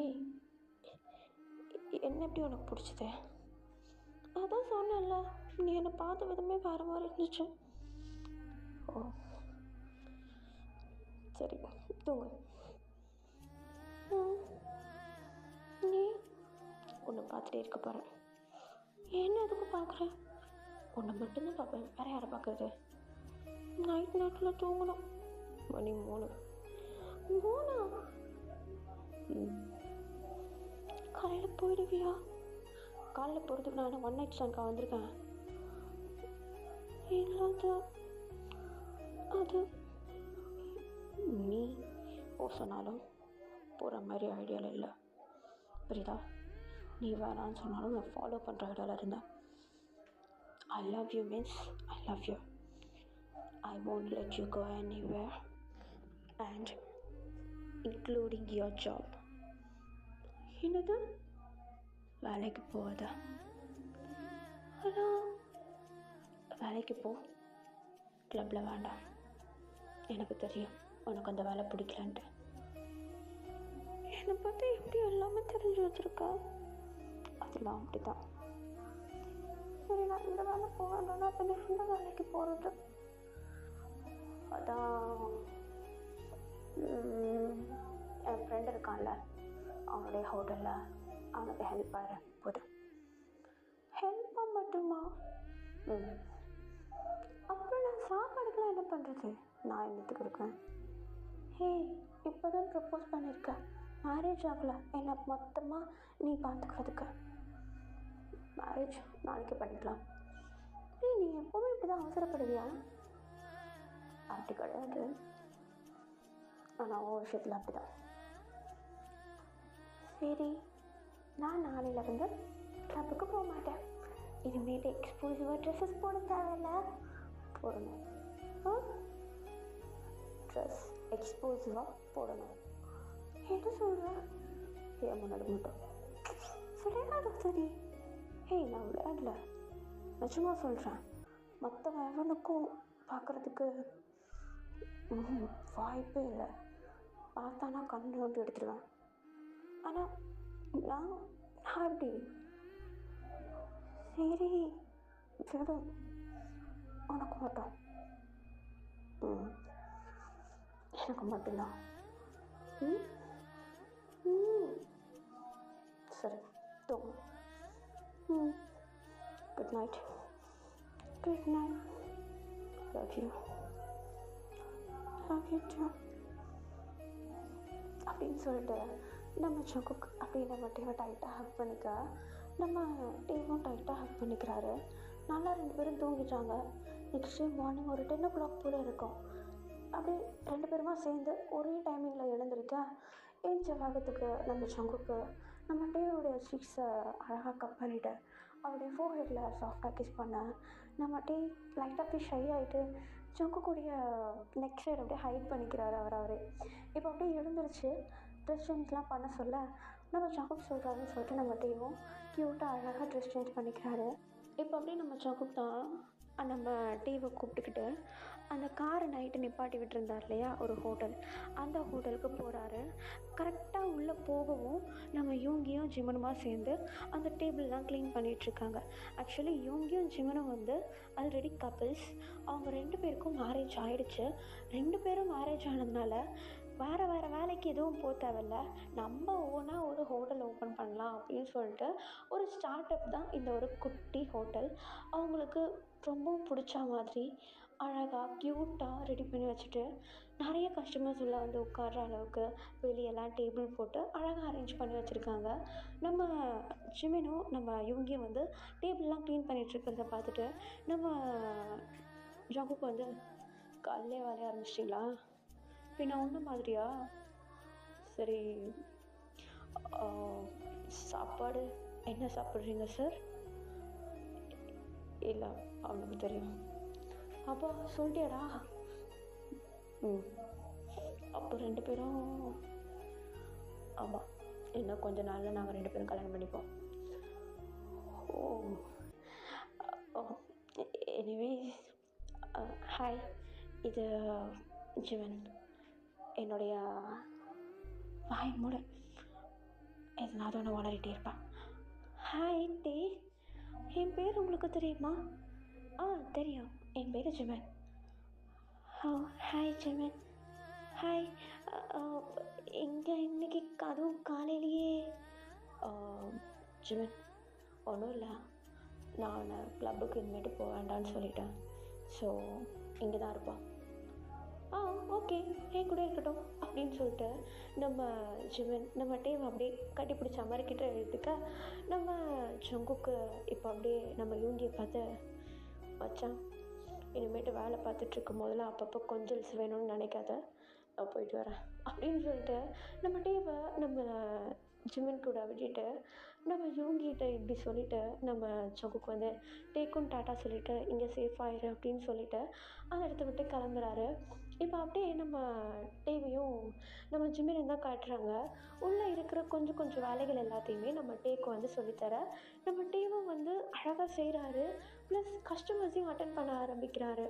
என்ன எப்படி உனக்கு பிடிச்சது? அதான் சொன்னேன்ல, நீ என்னை பார்த்த விதமே வேறு மாதிரி இருந்துச்சு. ஓ சரி, தூங்கு. நீ உன்னை பார்த்துட்டே இருக்க போகிறேன். என்ன எதுக்கு பார்க்குறேன்? உன்னை மட்டும்தான் பார்ப்பேன், வேறு யாரை பார்க்குறது? நைட்டில் தூங்கணும். மணி 3. காலையில் போயிடுவியா? காலையில் போகிறதுக்கு நான் 1 நைட் ஸ்டாண்ட்காக வந்திருக்கேன். இல்லாத அது நீ சொன்னாலும் போகிற மாதிரி ஐடியாவில் இல்லை, புரியுதா? நீ வேணான்னு சொன்னாலும் நான் ஃபாலோ பண்ணுற ஐடியாவில் இருந்தேன். ஐ love you means I love you. I won't let you go anywhere, and including your job. என்னது? வேலைக்கு போகாத. ஹலோ, வேலைக்கு போ, கிளப்பில் வேண்டாம். எனக்கு தெரியும் உனக்கு அந்த வேலை பிடிக்கலன்ட்டு. என்னை பற்றி எப்படி எல்லாமே தெரிஞ்சு வச்சுருக்கா? அதெல்லாம் அப்படி தான். சரி, நான் இந்த வேலை போகணுன்னா பின்ன இந்த வேலைக்கு போகிறது. அதான் என் ஃப்ரெண்டு இருக்கான்ல, அவனுடைய ஹோட்டலில் அவனுக்கு ஹெல்ப் ஆகிறேன். போதும். ஹெல்ப்பாக மட்டுமா? அப்புறம் நான் சாப்பாடுக்கெலாம் என்ன பண்ணுறது? நான் என்னத்துக்கு இருக்கேன்? ஹே, இப்போ தான் ப்ரப்போஸ் பண்ணியிருக்கேன், மேரேஜ் ஆகலை. என்னை மொத்தமாக நீ பார்த்துக்கிறதுக்கு. மேரேஜ் நாளைக்கு பண்ணிக்கலாம். நீ எப்போவுமே இப்படி தான் அவசரப்படுவியா? அப்படி கிடையாது, ஆனால் ஒரு விஷயத்தில் அப்படி தான். சரி, நான் நாளையிலேருந்து கிளப்புக்கு போக மாட்டேன். இனிமேட்டு எக்ஸ்க்ளூசிவாக ட்ரெஸ்ஸஸ் போட தேவையில்ல. போடணும். ட்ரெஸ் எக்ஸ்க்ளூசிவாக போடணும். என்ன சொல்கிறேன்? ஏன் முன்னாடி மட்டும் விளையாட? சரி. ஏய், நான் விளையாடல, நிஜமாக சொல்கிறேன். மற்ற எவனுக்கும் பார்க்குறதுக்கு வாய்ப்பே இல்லை. பார்த்தானா கண்ணு வந்து எடுத்துடுவேன். ஆனால் நான் எப்படி? சரி விடு, உனக்கு மட்டும். எனக்கு மட்டும்தான். சரி, தூங்கு. Good night. Good night. Love you. Love you too. அப்படின்னு சொல்லிட்டு நம்ம சங்குக்கு அப்படியே நம்ம டீவை டைட்டாக ஹக் பண்ணிக்க, நம்ம டீவும் டைட்டாக ஹக் பண்ணிக்கிறாரு. நல்லா 2 பேரும் தூங்கிட்டாங்க. நெக்ஸ்ட் டே மார்னிங் ஒரு 10 o'clock போல் இருக்கும். அப்படியே 2 பேருமா சேர்ந்து ஒரே டைமிங்கில் எழுந்திருக்க, ஏஞ்ச வேகத்துக்கு நம்ம சங்குக்கு நம்ம டீவோடைய ஸ்டிக்ஸை அழகாக கட் பண்ணிவிட்டு அவருடைய ஃபோர்ஹெட்டில் சாஃப்டாக கிஸ் பண்ண, நம்ம டீ லைட்டாக அப்படியே ஷை ஆகிட்டு சங்குக்குடைய நெக் சைடு அப்படியே ஹைட் பண்ணிக்கிறாரு அவரே. இப்போ அப்படியே எழுந்திரிச்சு ட்ரெஸ் சேஞ்ச்லாம் பண்ண சொல்ல, நம்ம சங்குக்கு சொல்கிறாருன்னு சொல்லிட்டு நம்ம டீவும் க்யூட்டாக அழகாக ட்ரெஸ் சேஞ்ச் பண்ணிக்கிறாரு. இப்போ அப்படியே நம்ம சங்குக்கு தான் நம்ம டீவை கூப்பிட்டுக்கிட்டு அந்த காரை நைட்டு நிப்பாட்டி விட்டுருந்தார் இல்லையா ஒரு ஹோட்டல், அந்த ஹோட்டலுக்கு போகிறாரு. கரெக்டாக உள்ளே போகவும் நம்ம யூங்கியும் ஜிமனுமா சேர்ந்து அந்த டேபிள்லாம் க்ளீன் பண்ணிகிட்ருக்காங்க. ஆக்சுவலி யூங்கியும் ஜிமனும் ஆல்ரெடி கப்பிள்ஸ். அவங்க 2 பேருக்கும் மேரேஜ் ஆகிடுச்சு. 2 பேரும் மேரேஜ் ஆனதுனால வேறு வேலைக்கு எதுவும் போக தேவையில்ல, நம்ம ஓனாக ஒரு ஹோட்டல் ஓப்பன் பண்ணலாம் அப்படின்னு சொல்லிட்டு ஒரு ஸ்டார்ட் அப் தான் இந்த ஒரு குட்டி ஹோட்டல். அவங்களுக்கு ரொம்பவும் பிடிச்ச மாதிரி அழகாக க்யூட்டாக ரெடி பண்ணி வச்சுட்டு நிறைய கஸ்டமர்ஸ் உள்ள வந்து உட்கார்ற அளவுக்கு வெளியெல்லாம் டேபிள் போட்டு அழகாக அரேஞ்ச் பண்ணி வச்சுருக்காங்க. நம்ம ஜிமினும் நம்ம இவங்கியும் வந்து டேபிள்லாம் க்ளீன் பண்ணிகிட்ருக்கிறத பார்த்துட்டு நம்ம ஜங்குக்கு வந்து காலையிலே வேலைய ஆரம்பிச்சிட்டிங்களா? பின்ன உன்ன மாதிரியா? சரி, ஆ, சாப்பாடு என்ன சாப்பிட்றீங்க சார்? இல்லை, அவனுக்கு தெரியும். அப்போ சொல்லிட்டியாடா? ம். அப்போ 2 பேரும் ஆமாம், இன்னும் கொஞ்ச நாளில் நாங்கள் 2 பேரும் கல்யாணம் பண்ணிப்போம். ஓ ஓ எனிவே, ஹாய், இது ஜீவன். என்னுடைய வாய் மூடு, எதனாவது ஒன்று வளரிட்டே இருப்பேன். ஹாய் டே, என் பேர் உங்களுக்கு தெரியுமா? ஆ, தெரியும், என் பேர் ஜிவன். ஓ, ஹாய் ஜிவன். ஹாய். இங்கே இன்னைக்கு அதுவும் காலையிலேயே ஜிவன், ஒன்றும் இல்லை, நான் கிளப்புக்கு இனிமேட்டு போக வேண்டான்னு சொல்லிட்டேன். ஸோ இங்கே தான் இருப்போம். ஆ, ஓகே, என் கூட இருக்கட்டும் அப்படின்னு சொல்லிட்டு நம்ம ஜிவன் நம்ம டேவை அப்படியே கட்டி பிடிச்ச மாதிரி கிட்ட எழுத்துக்க நம்ம ஜங்குக்கு இப்போ அப்படியே நம்ம யூங்கியை பார்த்து, மச்சான், இனிமேட்டு வேலை பார்த்துட்டு இருக்கும் போதெல்லாம் அப்பப்போ கொஞ்சல்ஸ் வேணும்னு நினைக்காத, நான் போயிட்டு வரேன் அப்படின்னு சொல்லிட்டு நம்ம டேவை நம்ம ஜிமின் கூட விட்டுட்டு நம்ம யூங்கிட்ட இப்படி சொல்லிவிட்டு நம்ம ஜங்குக்கு வந்து டேக்கும் டாட்டா சொல்லிவிட்டு இங்கே சேஃப் ஆயிரு அப்படின்னு சொல்லிவிட்டு அந்த இடத்த விட்டு கிளம்புறாரு. இப்போ அப்படியே நம்ம டேவையும் நம்ம ஜிமினையும் தான் காட்டுறாங்க. உள்ளே இருக்கிற கொஞ்சம் கொஞ்சம் வேலைகள் எல்லாத்தையுமே நம்ம டேக்கு வந்து சொல்லித்தர நம்ம டேவும் வந்து அழகாக செய்கிறாரு. ப்ளஸ் கஸ்டமர்ஸையும் அட்டென்ட் பண்ண ஆரம்பிக்கிறாரு.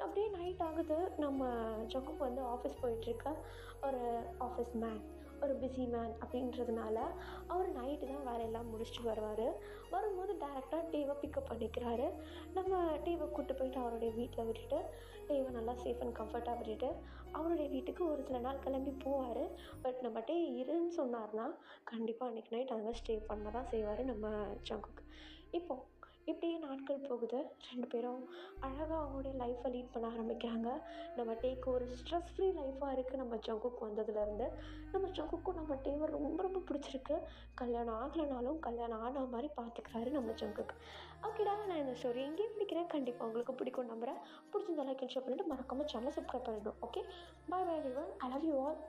அப்படியே நைட் ஆகுது. நம்ம ஜங்குக்கு வந்து ஆஃபீஸ் போயிட்டுருக்க ஒரு ஆஃபீஸ் மேன், ஒரு பிஸி மேன் அப்படின்றதுனால அவர் நைட்டு தான் வேலையெல்லாம் முடிச்சுட்டு வருவார். வரும்போது டேரெக்டாக டேவை பிக்கப் பண்ணிக்கிறாரு. நம்ம டேவை கூப்பிட்டு போயிட்டு அவருடைய வீட்டில் விட்டுட்டு டேவை நல்லா சேஃப் அண்ட் கம்ஃபர்ட்டாக விட்டுட்டு அவருடைய வீட்டுக்கு ஒரு சில நாள் கிளம்பி போவார். பட் நம்ம டே இருன்னு சொன்னார்னா கண்டிப்பாக அன்றைக்கி நைட் அங்கே ஸ்டே பண்ண தான் செய்வார் நம்ம ஜங்குக்கு. இப்போது இப்படியே நாட்கள் போகுது. 2 பேரும் அழகாக அவங்களுடைய லைஃப்பை லீட் பண்ண ஆரம்பிக்கிறாங்க. நம்ம டேக்கு ஒரு ஸ்ட்ரெஸ் ஃப்ரீ லைஃப்பாக இருக்குது நம்ம ஜங்குக்கு வந்ததுலேருந்து. நம்ம ஜங்குக்கும் நம்ம டேவை ரொம்ப ரொம்ப பிடிச்சிருக்கு. கல்யாணம் ஆகலைனாலும் கல்யாணம் ஆன மாதிரி பார்த்துக்கிறாரு நம்ம ஜங்குக்கு. ஓகேடா, நான் இந்த ஸ்டோரி எங்கேயும் பிடிக்கிறேன். கண்டிப்பாக உங்களுக்கு பிடிக்கும் நம்புகிறேன். பிடிச்சிருந்தா லைக் அண்ட் ஷேர் பண்ணிவிட்டு மறக்காமல் சேனலை சப்ஸ்கிரைப் பண்ணிவிடும். Okay, bye bye everyone. I love you all.